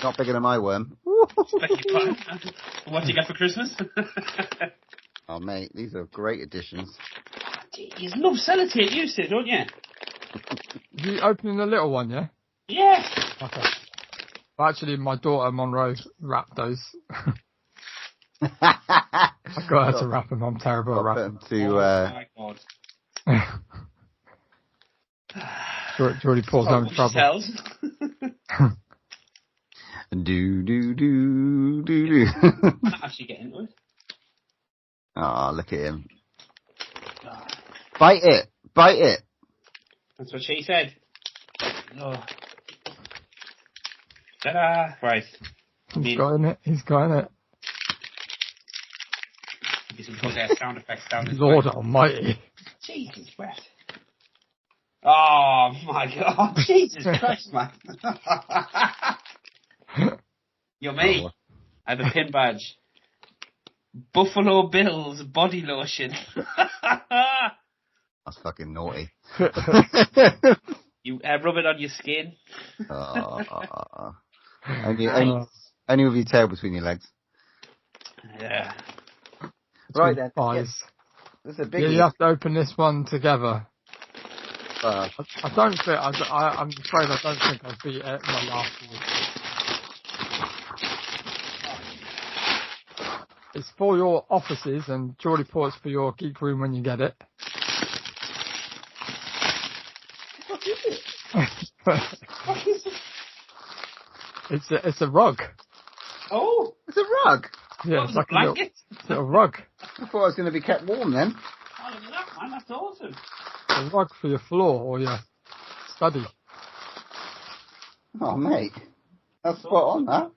Not bigger than my worm. What do you get for Christmas? Oh, mate, these are great additions. You love sellotape, you said, don't you? You opening the little one, yeah? Yeah. Okay. Well, actually, my daughter Monroe wrapped those. I got her to wrap them. I'm terrible at wrapping. Oh my God. Geordie Paul's having trouble. Do do do do. I'm not actually getting into it. Oh, look at him. Bite it. Bite it. That's what she said. Oh. Ta-da! Right. He's got in it. He's got in it. Maybe some good sound effects down this Lord way. almighty. Jesus, wet. Oh my God! Jesus Christ, man! You're me. I have a pin badge. Buffalo Bills body lotion. That's fucking naughty. You rub it on your skin. Only with your tail between your legs. Yeah. Right then. Eyes. This is a big. Yeah, you have to open this one together. Uh, I don't think. I'm afraid I don't think I beat it my last week. It's for your offices, and Geordie Port's for your geek room when you get it. what is it? It's a rug. Oh, it's a rug. Yeah, what, it's like a blanket? little rug. I thought I was going to be kept warm then. Oh, look at that, man. That's awesome. A rug for your floor or your study. Oh, mate. That's spot on, that.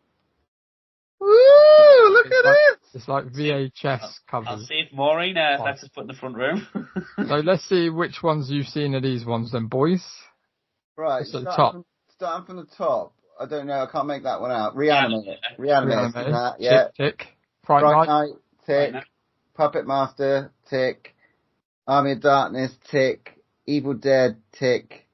Woo! Look at it! It's like VHS covers. I'll see if Maureen lets us put in the front room. So let's see which ones you've seen of these ones then, boys. Right, It's at the top. Starting from the top. I don't know, I can't make that one out. Reanimate. Reanimated. That, yeah. Tick. Fright Night. Tick. Puppet Master, tick. Army of Darkness, tick. Evil Dead, tick.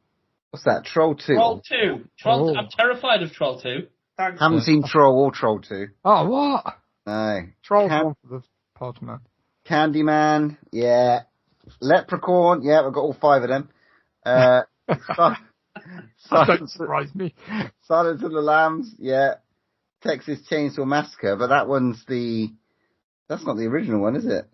What's that? Troll 2. Troll 2. Troll. I'm terrified of Troll 2. Thanks. Haven't seen Troll or Troll 2. Oh, what? No. Troll's one for the pod, man. Candyman, yeah. Leprechaun, yeah, I've got all 5 of them. That don't surprise me. Silence of the Lambs, yeah. Texas Chainsaw Massacre, but that's not the original one, is it?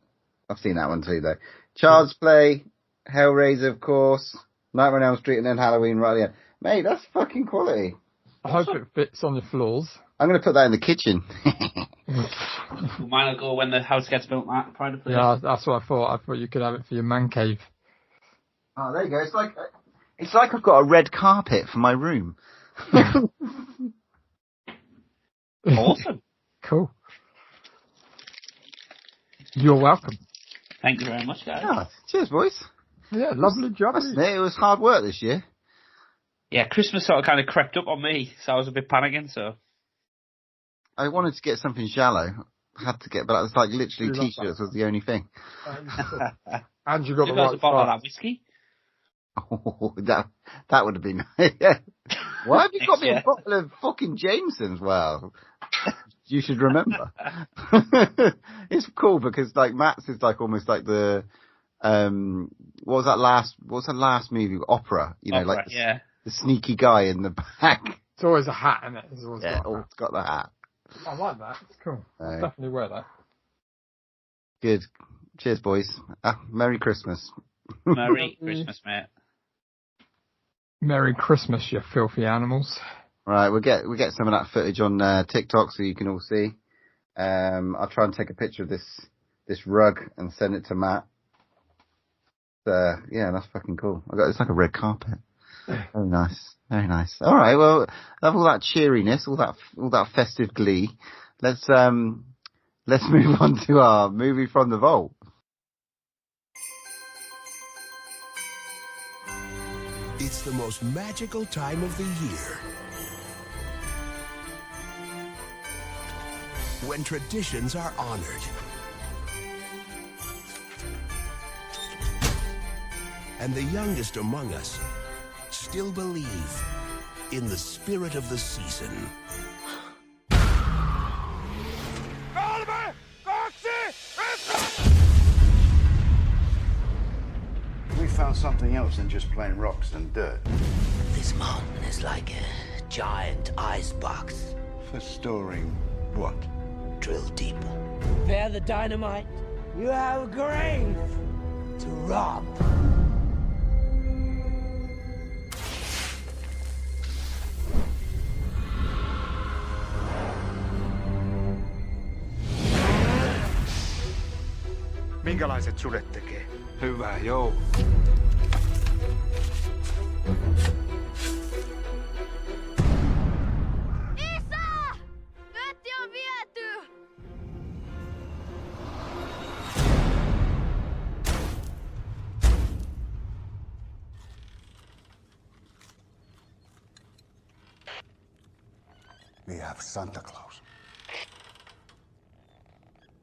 I've seen that one too, though. Child's Play, Hellraiser, of course, Nightmare on Elm Street, and then Halloween right at the end. Mate, that's fucking quality. I hope it fits on the floors. I'm going to put that in the kitchen. Mine will go when the house gets built, Matt. Yeah, that's what I thought. I thought you could have it for your man cave. Oh, there you go. It's like I've got a red carpet for my room. Awesome. Cool. You're welcome. Thank you very much, guys. Yeah, cheers, boys. Yeah, lovely job. It was hard work this year. Yeah, Christmas sort of kind of crept up on me, so I was a bit panicking, so. I wanted to get something shallow. I had to get, but it was like literally t-shirts was the only thing. And you got the right right bottle of that whiskey. Oh, that would have been nice. Why have you got me a bottle of fucking Jameson's? Well, you should remember. It's cool because like Matt's is like almost like the what was that last movie? Opera, you know, Opera, like the sneaky guy in the back. It's always a hat in it. It's got the hat. I like that. It's cool. I'll definitely wear that. Good. Cheers, boys. Merry Christmas. Merry Christmas, mate. Merry Christmas, you filthy animals. Right, we'll get some of that footage on TikTok so you can all see. I'll try and take a picture of this rug and send it to Matt. Yeah, that's fucking cool. It's like a red carpet. Very nice, very nice. All right, well, have all that cheeriness, all that festive glee. Let's move on to our movie from the vault. It's the most magical time of the year. When traditions are honored. And the youngest among us still believe in the spirit of the season. We found something else than just plain rocks and dirt. This mountain is like a giant icebox. For storing what? Drill deeper. Prepare the dynamite. You have a grave to rob. Minkälaiset sudet tekee? Hyvää joulua. Isä! Vetti on viety! We have Santa Claus.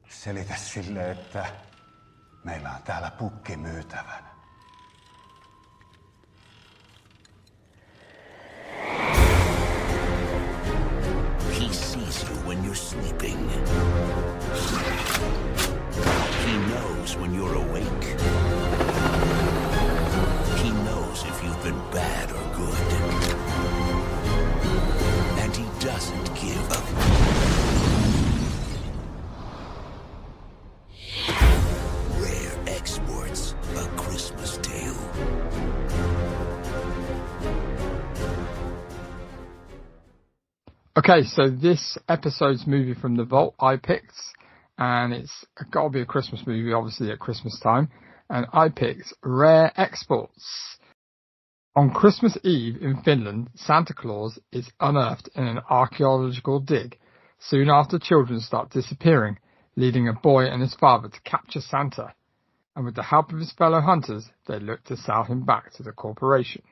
Selitä sille, että meillä on täällä pukki myytävänä. He sees you when you're sleeping. He knows when you're awake. He knows if you've been bad or good. And he doesn't give up. Rare Exports, A Christmas Tale. Okay, so this episode's movie from the vault I picked, and it's got to be a Christmas movie, obviously at Christmas time, and I picked Rare Exports. On Christmas Eve in Finland, Santa Claus is unearthed in an archaeological dig. Soon after, children start disappearing, leading a boy and his father to capture Santa, and with the help of his fellow hunters, they look to sell him back to the corporation.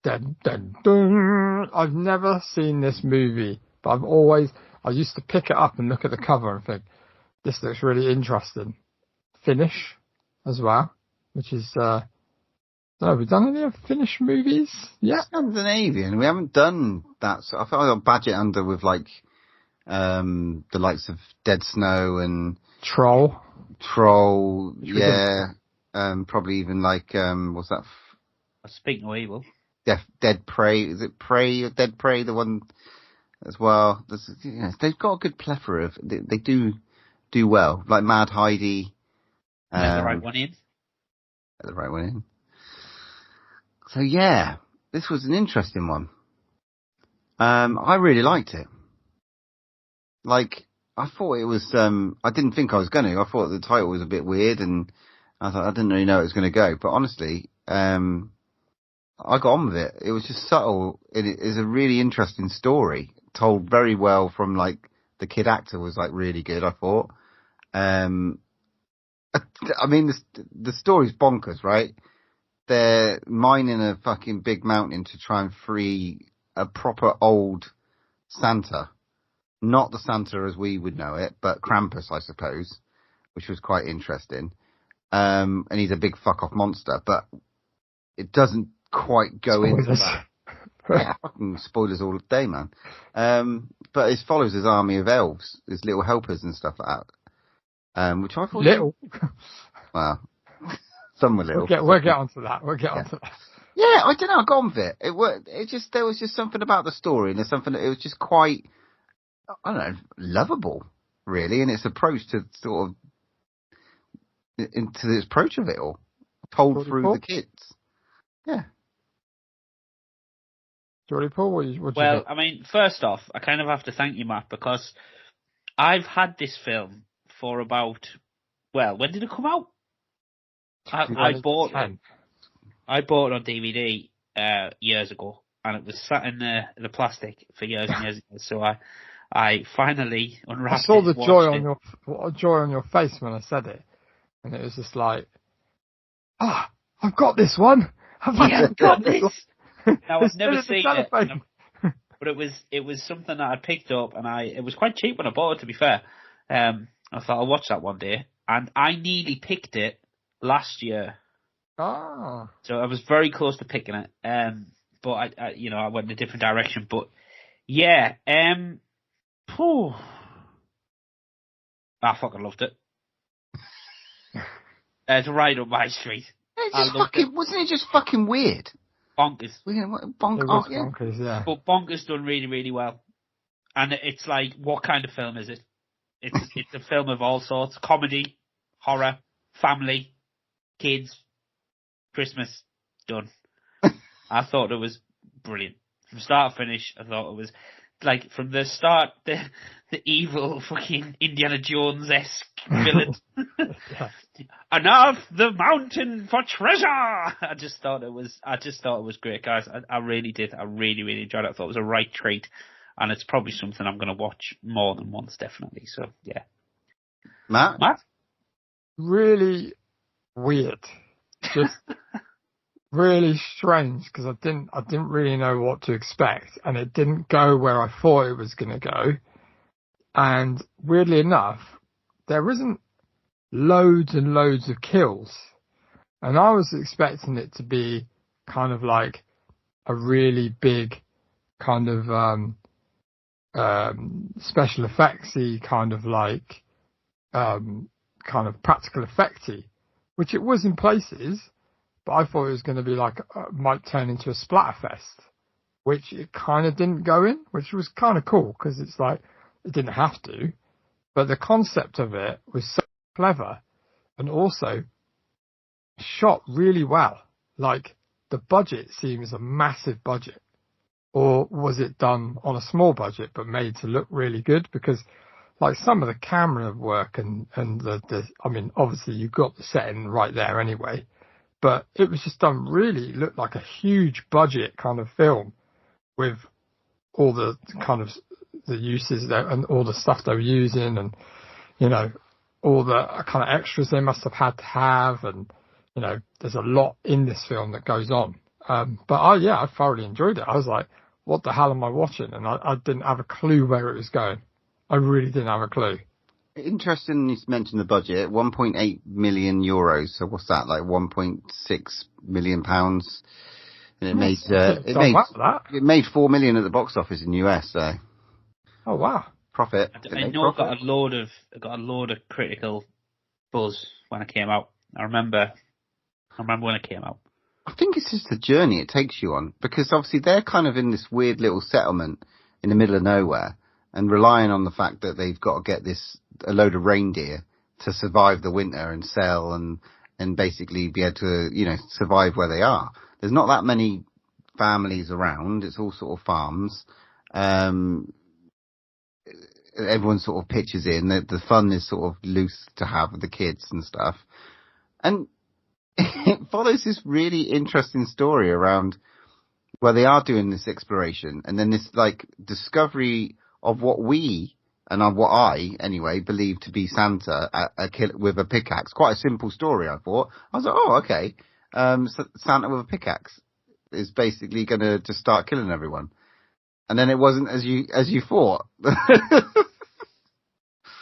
Dun, dun, dun. I've never seen this movie, but I used to pick it up and look at the cover and think, this looks really interesting. Finnish as well, which is, I don't know, have we done any of Finnish movies? Yeah. Scandinavian. We haven't done that. So I feel like I'll badge it under with like, the likes of Dead Snow and Troll, yeah. Probably even like, what's that? Speak No Evil. Dead Prey. Is it Prey or Dead Prey? The one as well. They've got a good plethora of. They do well. Like Mad Heidi. Let the right one in. Let the right one in. So yeah, this was an interesting one. I really liked it. Like, I thought it was. I didn't think I was going to. I thought the title was a bit weird, and I thought I didn't really know it was going to go. But honestly, I got on with it. It was just subtle. It is a really interesting story, told very well from like the kid actor was like really good. I thought. I mean, the story's bonkers, right? They're mining a fucking big mountain to try and free a proper old Santa, not the Santa as we would know it, but Krampus, I suppose, which was quite interesting. And he's a big fuck off monster, but it doesn't quite go into that. Yeah, fucking spoilers all day, man. But it follows his army of elves, his little helpers and stuff like that. Which I thought little. Well, some were little. We'll get onto that. Yeah, I don't know. I got on with it. It worked. There was just something about the story, and there's something that it was just quite, I don't know, lovable, really, in its approach to sort of into the approach of it all, told through the kids. Yeah. Jordy Paul, what do you Well, think? I mean, first off, I kind of have to thank you, Matt, because I've had this film for about, well, when did it come out? I bought it. I bought it on DVD years ago, and it was sat in the plastic for years and years. So I finally unwrapped it. I saw the joy on your face when I said it, and it was just like, I've got this one. I've got this. Now I've never seen it, but it was something that I picked up, and it was quite cheap when I bought it. To be fair, I thought I'll watch that one day, and I nearly picked it last year. Oh. So I was very close to picking it, but I went in a different direction. But yeah, I fucking loved it. It's right up my street. Wasn't it just fucking weird? Bonkers. Bonkers, yeah. But Bonkers done really, really well. And it's like, what kind of film is it? It's a film of all sorts. Comedy, horror, family, kids, Christmas, done. I thought it was brilliant. From start to finish, I thought it was, like, from the start, the evil fucking Indiana Jones-esque villains. Enough the mountain for treasure. I just thought it was great, guys. I really did. I really enjoyed it. I thought it was a right treat, and it's probably something I'm going to watch more than once, definitely. So yeah. Matt? Really weird. Just really strange, because I didn't really know what to expect, and it didn't go where I thought it was going to go. And weirdly enough, there isn't loads and loads of kills, and I was expecting it to be kind of like a really big kind of special effectsy kind of like kind of practical effecty, which it was in places, but I thought it was going to be like might turn into a splatterfest, which it kind of didn't go in, which was kind of cool, because it's like it didn't have to, but the concept of it was so clever, and also shot really well. Like, the budget seems a massive budget, or was it done on a small budget but made to look really good? Because like some of the camera work and the I mean, obviously you got the setting right there anyway, but it was just done really looked like a huge budget kind of film, with all the kind of the uses there and all the stuff they were using, and you know, all the kind of extras they must have had to have, and you know, there's a lot in this film that goes on. But I thoroughly enjoyed it. I was like, what the hell am I watching? And I didn't have a clue where it was going. I really didn't have a clue. Interesting you mentioned the budget, 1.8 million euros. So what's that, like 1.6 million pounds? And it made 4 million at the box office in the US. So. Oh wow, profit! I know it got a load of critical buzz when it came out. I remember when it came out. I think it's just the journey it takes you on, because obviously they're kind of in this weird little settlement in the middle of nowhere, and relying on the fact that they've got to get a load of reindeer to survive the winter and sell and basically be able to, you know, survive where they are. There's not that many families around. It's all sort of farms. Everyone sort of pitches in. The fun is sort of loose to have with the kids and stuff. And it follows this really interesting story around where they are doing this exploration, and then this like discovery of what what I anyway believe to be Santa with a pickaxe. Quite a simple story, I thought. I was like, oh, okay. So Santa with a pickaxe is basically going to just start killing everyone. And then it wasn't as you thought.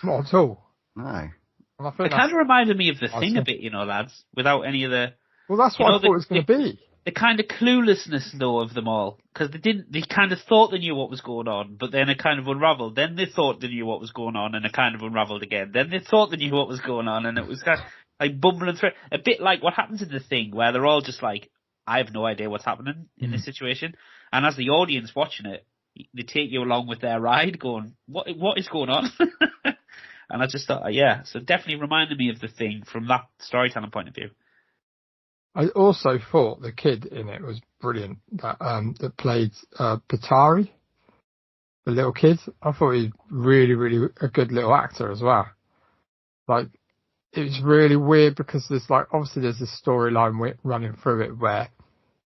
Not at all. No. It kind of reminded me of The Thing a bit, you know, lads, without any of the... Well, that's what I thought it was going to be. The kind of cluelessness, though, of them all. Because they kind of thought they knew what was going on, but then it kind of unraveled. Then they thought they knew what was going on, and it kind of unraveled again. Then they thought they knew what was going on, and it was kind of like bumbling through. A bit like what happens in The Thing, where they're all just like, I have no idea what's happening in this situation. And as the audience watching it, they take you along with their ride, going, what is going on? And I just thought, so it definitely reminded me of The Thing from that storytelling point of view. I also thought the kid in it was brilliant, that played Pitari, the little kid. I thought he was really, really a good little actor as well. Like, it was really weird because there's like, obviously there's this storyline running through it where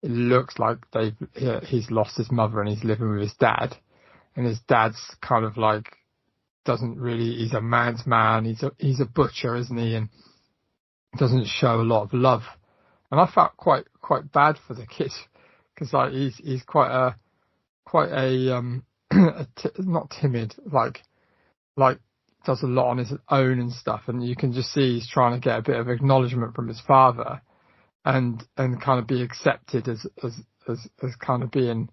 it looks like he's lost his mother and he's living with his dad, and his dad's kind of like he's a man's man, he's a butcher, isn't he, and doesn't show a lot of love. And I felt quite bad for the kid, because like he's quite a not timid, like does a lot on his own and stuff, and you can just see he's trying to get a bit of acknowledgement from his father, and kind of be accepted as kind of being,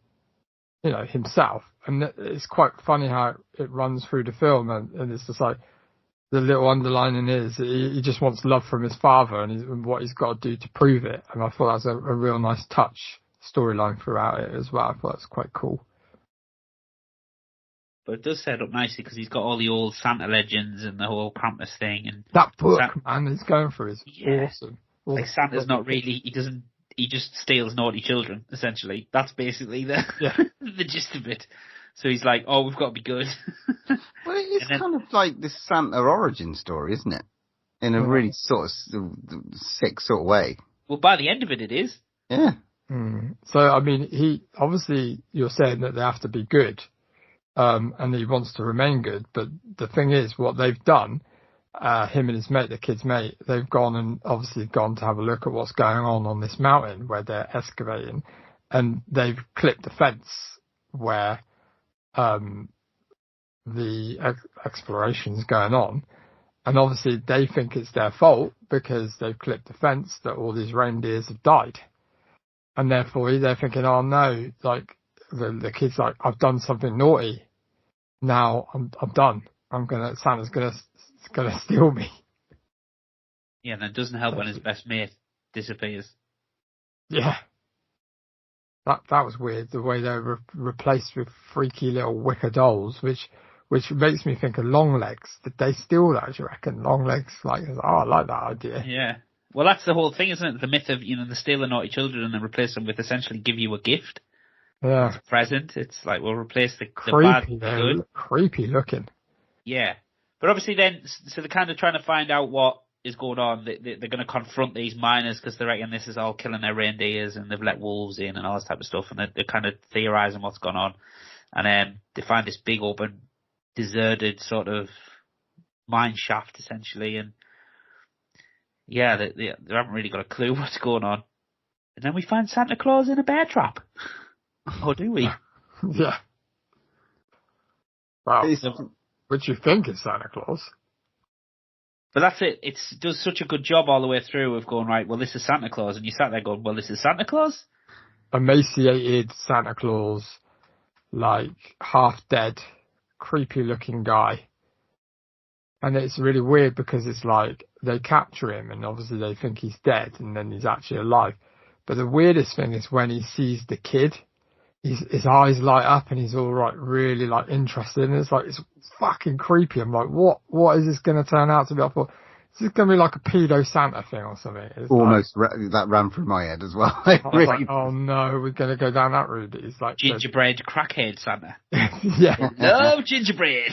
you know, himself. And it's quite funny how it runs through the film, and it's just like the little underlining is he just wants love from his father, and what he's got to do to prove it. And I thought that was a real nice touch storyline throughout it as well. I thought it was quite cool. But it does set up nicely because he's got all the old Santa legends and the whole Krampus thing. And that book, man, he's going through is awesome. Like Santa's not really, he just steals naughty children, essentially. That's basically the gist of it. So he's like, oh, we've got to be good. Well, it's kind of like this Santa origin story, isn't it? in a really sort of sick sort of way. Well, by the end of it, it is. Yeah. So, I mean, obviously you're saying that they have to be good, and he wants to remain good. But the thing is, what they've done, him and his mate, the kid's mate, they've gone to have a look at what's going on this mountain where they're excavating, and they've clipped the fence where the exploration's going on. And obviously they think it's their fault because they've clipped the fence that all these reindeers have died. And therefore they're thinking, oh no, like the kid's like, I've done something naughty. Now I'm done. Santa's gonna steal me. Yeah, and it doesn't help when his best mate disappears. Yeah. That was weird, the way they were replaced with freaky little wicker dolls, which makes me think of Longlegs. Did they steal that, do you reckon? Longlegs, I like that idea. Yeah. Well, that's the whole thing, isn't it? The myth of, they steal the naughty children and then replace them with essentially give you a gift. Yeah. As a present. It's like, we'll replace the bad with the good. Creepy looking. Yeah. But obviously then, so they're kind of trying to find out what is going on. They're going to confront these miners because they reckon this is all killing their reindeers and they've let wolves in and all this type of stuff. And they're kind of theorising what's going on. And they find this big open, deserted sort of mine shaft essentially. And yeah, they haven't really got a clue what's going on. And then we find Santa Claus in a bear trap. Or do we? Yeah. Wow. What you think is Santa Claus? But that's it. It does such a good job all the way through of going, right, well, this is Santa Claus. And you sat there going, well, this is Santa Claus? Emaciated Santa Claus, like half dead, creepy looking guy. And it's really weird because it's like they capture him and obviously they think he's dead and then he's actually alive. But the weirdest thing is when he sees the kid, his eyes light up and he's all right, really like interested. And it's like, it's fucking creepy. I'm like, what is this going to turn out to be? I thought, is this going to be like a pedo Santa thing or something? It's almost that ran through my head as well. I was like, oh no, we're going to go down that route. It's like gingerbread crackhead Santa. Yeah. Love gingerbread.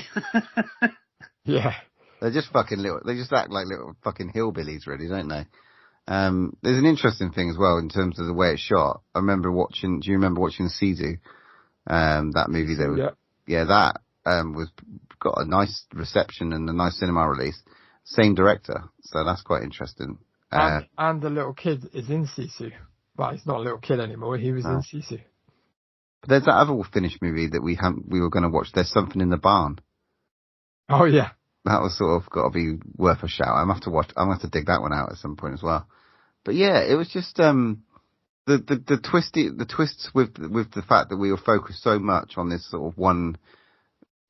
Yeah. They're just they just act like little fucking hillbillies really, don't they? There's an interesting thing as well in terms of the way it's shot. Do you remember watching Steeds? That movie that was got a nice reception and a nice cinema release. Same director, so that's quite interesting. And the little kid is in Sisu. Well, he's not a little kid anymore. He was in Sisu. But there's that other Finnish movie that we were going to watch. There's Something in the Barn. Oh yeah. That was sort of got to be worth a shout. I'm gonna have to dig that one out at some point as well. But yeah, it was just the twists with the fact that we were focused so much on this sort of one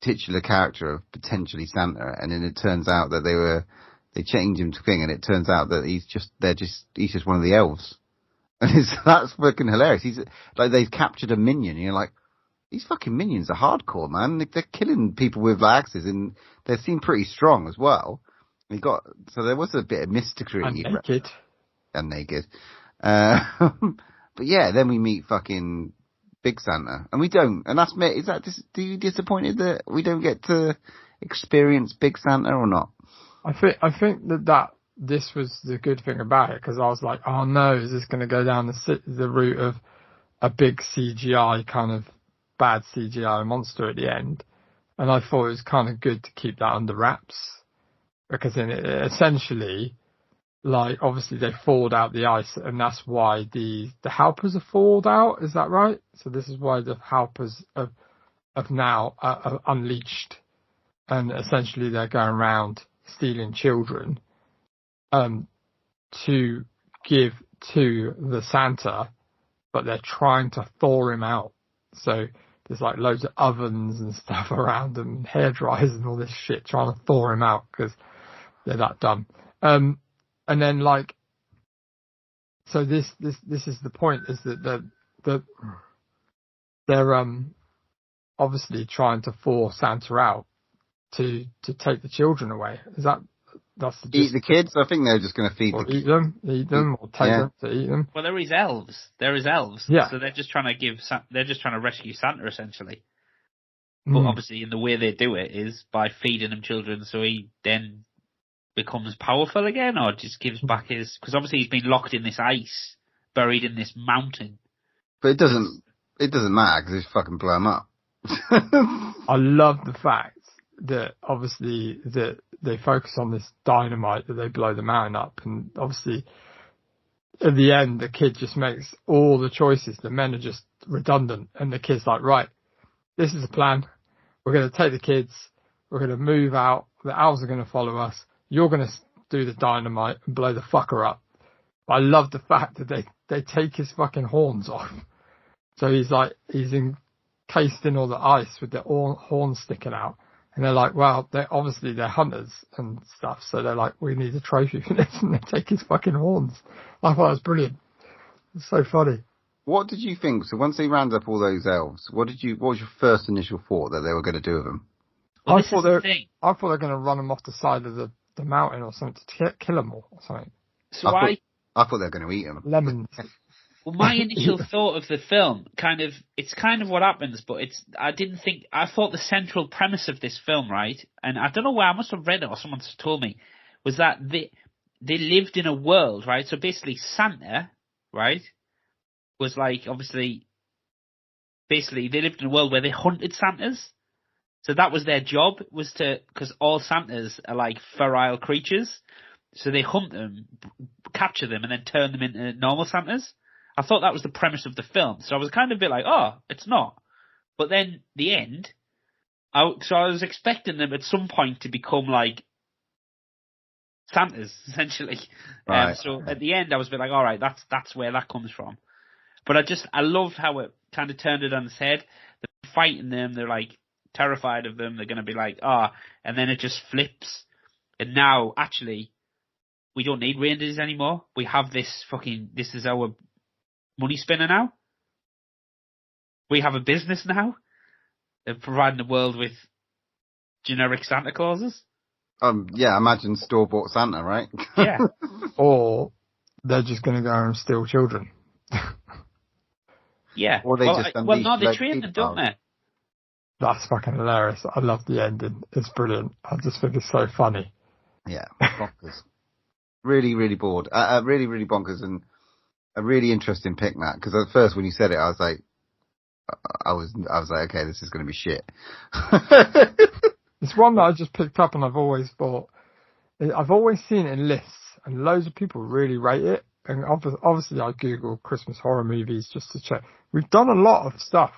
titular character of potentially Santa, and then it turns out that they changed him to King, and it turns out that he's just one of the elves, and that's fucking hilarious. He's like, they've captured a minion, and you're like, these fucking minions are hardcore, man. They're killing people with axes, and they seem pretty strong as well. So there was a bit of mystery. And naked. But yeah, then we meet fucking Big Santa, and we don't. And that's me. Do you disappointed that we don't get to experience Big Santa or not? I think that this was the good thing about it, because I was like, oh no, is this going to go down the route of a big CGI kind of bad CGI monster at the end? And I thought it was kind of good to keep that under wraps, because in it, essentially, like, obviously they thawed out the ice, and that's why the Halpers are thawed out. Is that right? So this is why the Halpers have now unleashed, and essentially they're going around stealing children, to give to the Santa, but they're trying to thaw him out. So there's like loads of ovens and stuff around them, and hair dryers and all this shit, trying to thaw him out because they're that dumb. And then like, so this is the point, is that they're obviously trying to thaw Santa out to take the children away. That's eat the kids? I think they're just going to feed or eat them, or take them to eat them. Well, they're his elves. Yeah. So they're just trying to rescue Santa essentially. But obviously, in the way they do it is by feeding him children, so he then becomes powerful again, or just gives back his... Because obviously he's been locked in this ice, buried in this mountain. But it doesn't matter because it's fucking blow him up. I love the fact that obviously that they focus on this dynamite that they blow the mountain up, and obviously at the end the kid just makes all the choices. The men are just redundant, and the kid's like, right, this is a plan. We're going to take the kids. We're going to move out. The owls are going to follow us. You're going to do the dynamite and blow the fucker up. I love the fact that they take his fucking horns off. So he's encased in all the ice with their horns sticking out. And they're like, well, they're hunters and stuff. So they're like, we need a trophy for this. And they take his fucking horns. I thought it was brilliant. It's so funny. What did you think? So once they rounded up all those elves, what was your first initial thought that they were going to do with them? Well, I thought they were going to run them off the side of the mountain or something to kill them all or something. So I thought they were going to eat them. Lemons. Well, my initial thought of the film it's kind of what happens, but I thought the central premise of this film, right, and I don't know where, I must have read it or someone's told me, was that they lived in a world, right, so basically Santa, right, was like, basically they lived in a world where they hunted Santas, so that was their job, because all Santas are like feral creatures, so they hunt them, capture them, and then turn them into normal Santas. I thought that was the premise of the film. So I was kind of a bit like, oh, it's not. But then the end, I was expecting them at some point to become like Santas, essentially. Right. So at the end, I was a bit like, all right, that's where that comes from. But I love how it kind of turned it on its head. They're fighting them. They're like terrified of them. They're going to be like, and then it just flips. And now, actually, we don't need reindeers anymore. We have this is our money spinner now. We have a business now. They're providing the world with generic Santa Clauses. Yeah, imagine store-bought Santa, right? Yeah. Or they're just going to go and steal children. Yeah. Or they they train them, don't they? That's fucking hilarious. I love the ending. It's brilliant. I just think it's so funny. Yeah, bonkers. Really, really bored. Really, really bonkers, and a really interesting pick, Matt. Because at first, when you said it, I was like, okay, this is going to be shit. It's one that I just picked up, and I've always seen it in lists, and loads of people really rate it. And obviously, I Google Christmas horror movies just to check. We've done a lot of stuff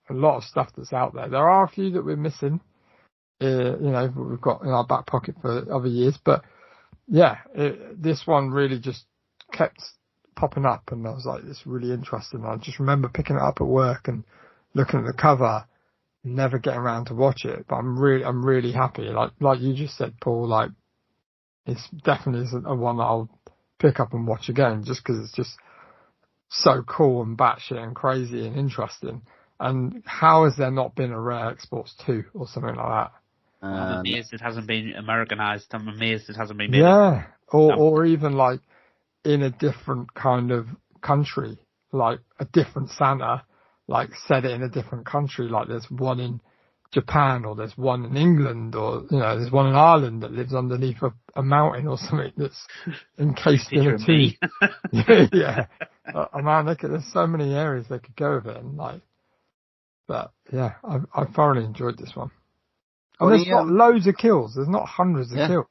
that's out there. There are a few that we're missing. We've got in our back pocket for other years, but yeah, this one really just kept popping up, and I was like, "This is really interesting." I just remember picking it up at work and looking at the cover, never getting around to watch it. But I'm really happy. Like you just said, Paul. Like, it's definitely a one that I'll pick up and watch again, just because it's just so cool and batshit and crazy and interesting. And how has there not been a Rare Exports 2 or something like that? I'm amazed it hasn't been Americanized. I'm amazed it hasn't been made. Yeah, or even like in a different kind of country, like a different Santa, like set it in a different country. Like there's one in Japan, or there's one in England, or there's one in Ireland that lives underneath a mountain or something that's encased in a tube. Yeah. Man, there's so many areas they could go with it, and but yeah, I thoroughly enjoyed this one. And there's not loads of kills. There's not hundreds of kills.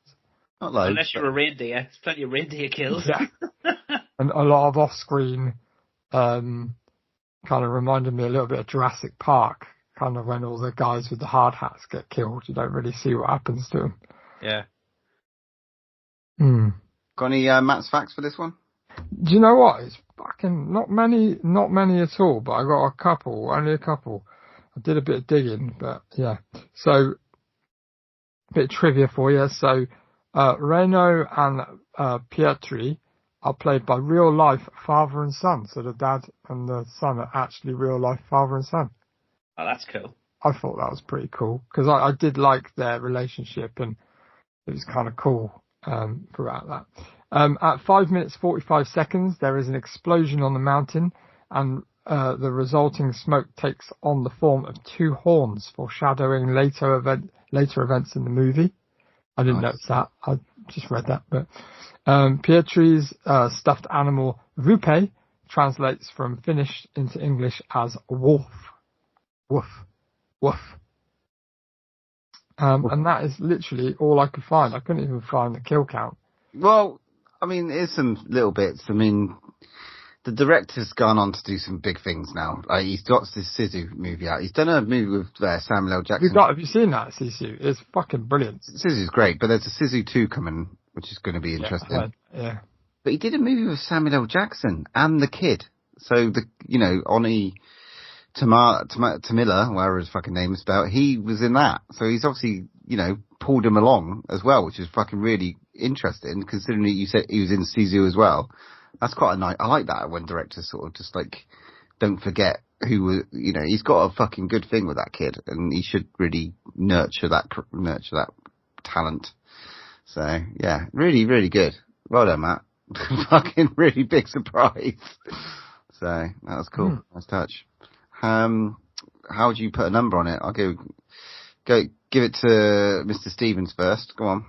Not loads. Unless you're a reindeer. There's plenty of reindeer kills. Yeah. And a lot of off-screen, kind of reminded me a little bit of Jurassic Park, kind of when all the guys with the hard hats get killed. You don't really see what happens to them. Yeah. Got any Matt's facts for this one? Do you know what? It's fucking not many at all, but I got only a couple. I did a bit of digging, but yeah. So, a bit of trivia for you. So, Reno and Pietri are played by real life father and son. So the dad and the son are actually real life father and son. Oh, that's cool. I thought that was pretty cool, because I did like their relationship, and it was kind of cool throughout that. At 5 minutes 45 seconds, there is an explosion on the mountain, and the resulting smoke takes on the form of two horns, foreshadowing later events in the movie. I didn't notice that. I just read that. But Pietri's stuffed animal Rupe translates from Finnish into English as wolf. Woof. Woof. And that is literally all I could find. I couldn't even find the kill count. Well, I mean, there's some little bits. I mean, the director's gone on to do some big things now. He's got this Sisu movie out. He's done a movie with Samuel L. Jackson. Have you seen that, Sisu? It's fucking brilliant. Sisu's great, but there's a Sisu 2 coming, which is going to be interesting. Yeah. But he did a movie with Samuel L. Jackson and the kid. So, Oni Tamila, whatever his fucking name is spelled, he was in that. So he's obviously, pulled him along as well, which is fucking really interesting, considering that you said he was in Sisu as well. That's quite a nice. I like that when directors sort of just don't forget who he's got a fucking good thing with that kid, and he should really nurture that talent. So yeah, really, really good. Well done, Matt. Fucking really big surprise. So that was cool. Nice touch. How would you put a number on it? I'll give it to Mr. Stevens first. Go on.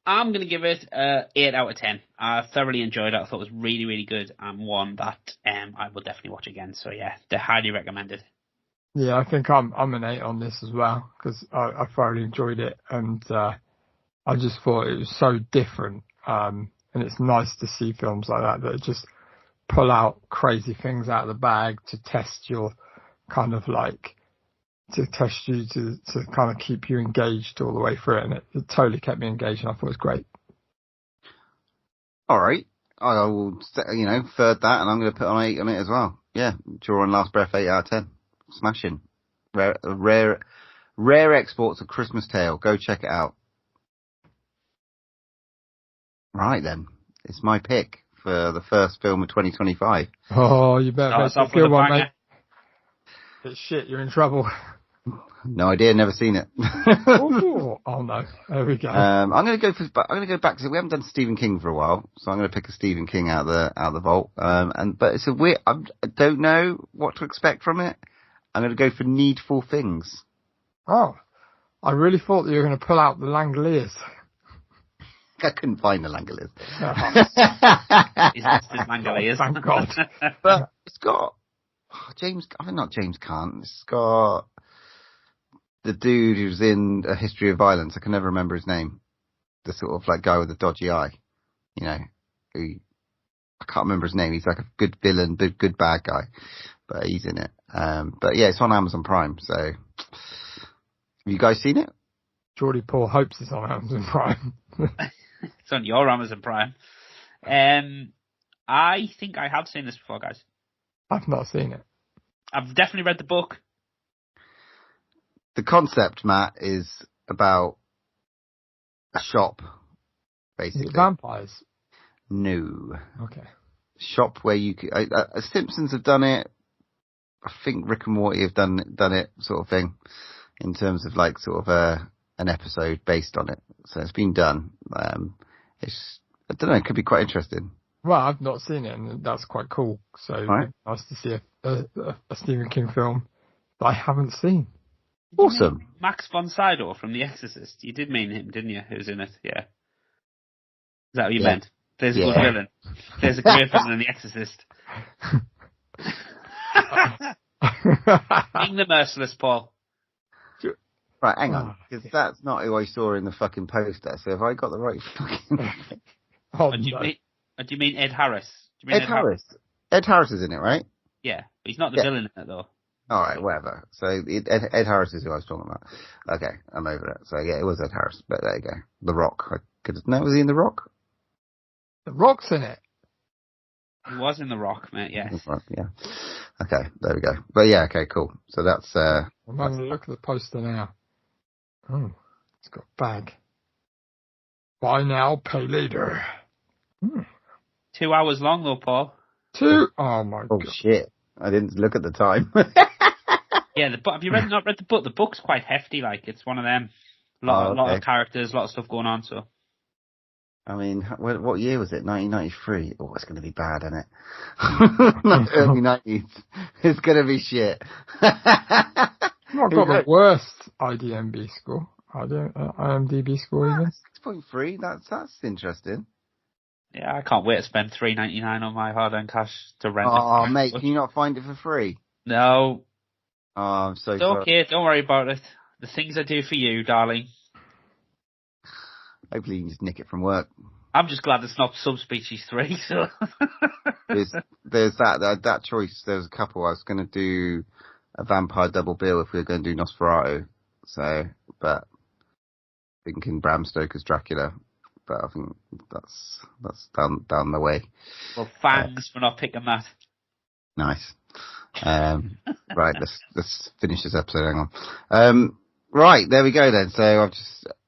I'm going to give it 8 out of 10. I thoroughly enjoyed it. I thought it was really, really good, and one that I will definitely watch again. So yeah, they're highly recommended. Yeah, I think I'm an 8 on this as well, because I thoroughly enjoyed it, and I just thought it was so different. And it's nice to see films like that just pull out crazy things out of the bag to test your kind of to test you to kind of keep you engaged all the way through it. And it totally kept me engaged, and I thought it was great. All right. I will, third that, and I'm going to put on 8 on it as well. Yeah. Draw on Last Breath, 8 out of 10. Smashing. Rare Exports, A Christmas Tale. Go check it out. Right then. It's my pick for the first film of 2025. Oh, you better make a good one, mate. But shit, you're in trouble. No idea, never seen it. Oh no, there we go. I'm going to go back to, we haven't done Stephen King for a while, so I'm going to pick a Stephen King out of the vault. But it's a weird, I don't know what to expect from it. I'm going to go for Needful Things. Oh, I really thought that you were going to pull out the Langoliers. I couldn't find the Langoliers. He's listed Langoliers. Thank God. But it's got not James Caan. It's got the dude who's in A History of Violence. I can never remember his name. The sort of guy with the dodgy eye. Who I can't remember his name. He's like a good villain, good bad guy. But he's in it. But yeah, it's on Amazon Prime. So have you guys seen it? Geordie Paul hopes it's on Amazon Prime. It's on your Amazon Prime. I think I have seen this before, guys. I've not seen it. I've definitely read the book. The concept, Matt, is about a shop, basically. Is it vampires? No. Okay. Shop where you could, Simpsons have done it. I think Rick and Morty have done it, sort of thing, in terms of an episode based on it. So it's been done. I don't know, it could be quite interesting. Well, I've not seen it, and that's quite cool. So nice to see a Stephen King film that I haven't seen. Awesome. Max von Sydow from The Exorcist. You did mean him, didn't you? Who's in it? Yeah. Is that what you meant? There's a good villain. There's a great villain in The Exorcist. Being the merciless, Paul. Right, hang on, because that's not who I saw in the fucking poster. So have I got the right fucking? Do you mean Ed Harris? Do you mean Ed Harris? Ed Harris is in it, right? Yeah, but he's not the villain in it, though. All right, whatever. So Ed Harris is who I was talking about. Okay, I'm over it. So yeah, it was Ed Harris, but there you go. The Rock. Was he in The Rock? The Rock's in it. He was in The Rock, mate. Yes. Yeah. Okay, there we go. But yeah, okay, cool. So that's. I'm having a look at the poster now. Oh, it's got a bag. Buy now, pay later. 2 hours long, though, Paul. Oh my God. Oh shit! I didn't look at the time. Yeah, have you not read the book? The book's quite hefty. It's one of them. A lot of characters, a lot of stuff going on. So. I mean, what year was it? 1993. Oh, it's going to be bad, isn't it? Early 90s. It's going to be shit. I've got the worst IDMB score. I don't IMDb score even. 6.3. That's interesting. Yeah, I can't wait to spend $3.99 on my hard-earned cash to rent it. Oh, mate, can you not find it for free? No. Oh, I'm so It's sorry. okay, don't worry about it. The things I do for you, darling. Hopefully you can just nick it from work. I'm just glad it's not Subspecies 3, so... there's that choice. There's a couple. I was going to do a vampire double bill if we were going to do Nosferatu. So, but thinking Bram Stoker's Dracula. But I think that's down the way. Well, thanks for not picking that. Nice. Right, let's finish this episode. Hang on. Right, there we go then. So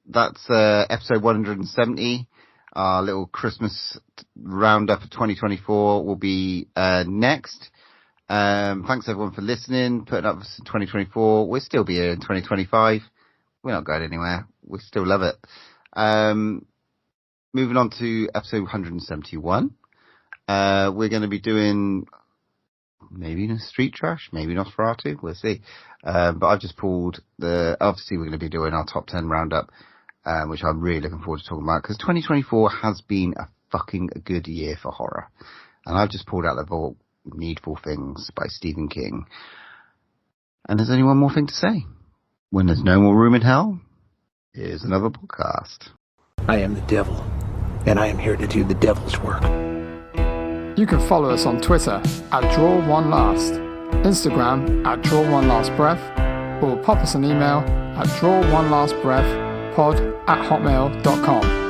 that's episode 170. Our little Christmas roundup of 2024 will be next. Thanks everyone for listening, putting up with us in 2024. We'll still be here in 2025. We're not going anywhere. We still love it. Moving on to episode 171. We're going to be doing maybe Street Trash, maybe Nosferatu. We'll see. But I've just pulled obviously we're going to be doing our top 10 roundup, which I'm really looking forward to talking about because 2024 has been a fucking good year for horror. And I've just pulled out the vault, Needful Things by Stephen King. And there's only one more thing to say. When there's no more room in hell, here's another podcast. I am the devil, and I am here to do the devil's work. You can follow us on Twitter @DrawOneLast, Instagram @DrawOneLastBreath, or pop us an email at drawnelastbreathpod@hotmail.com.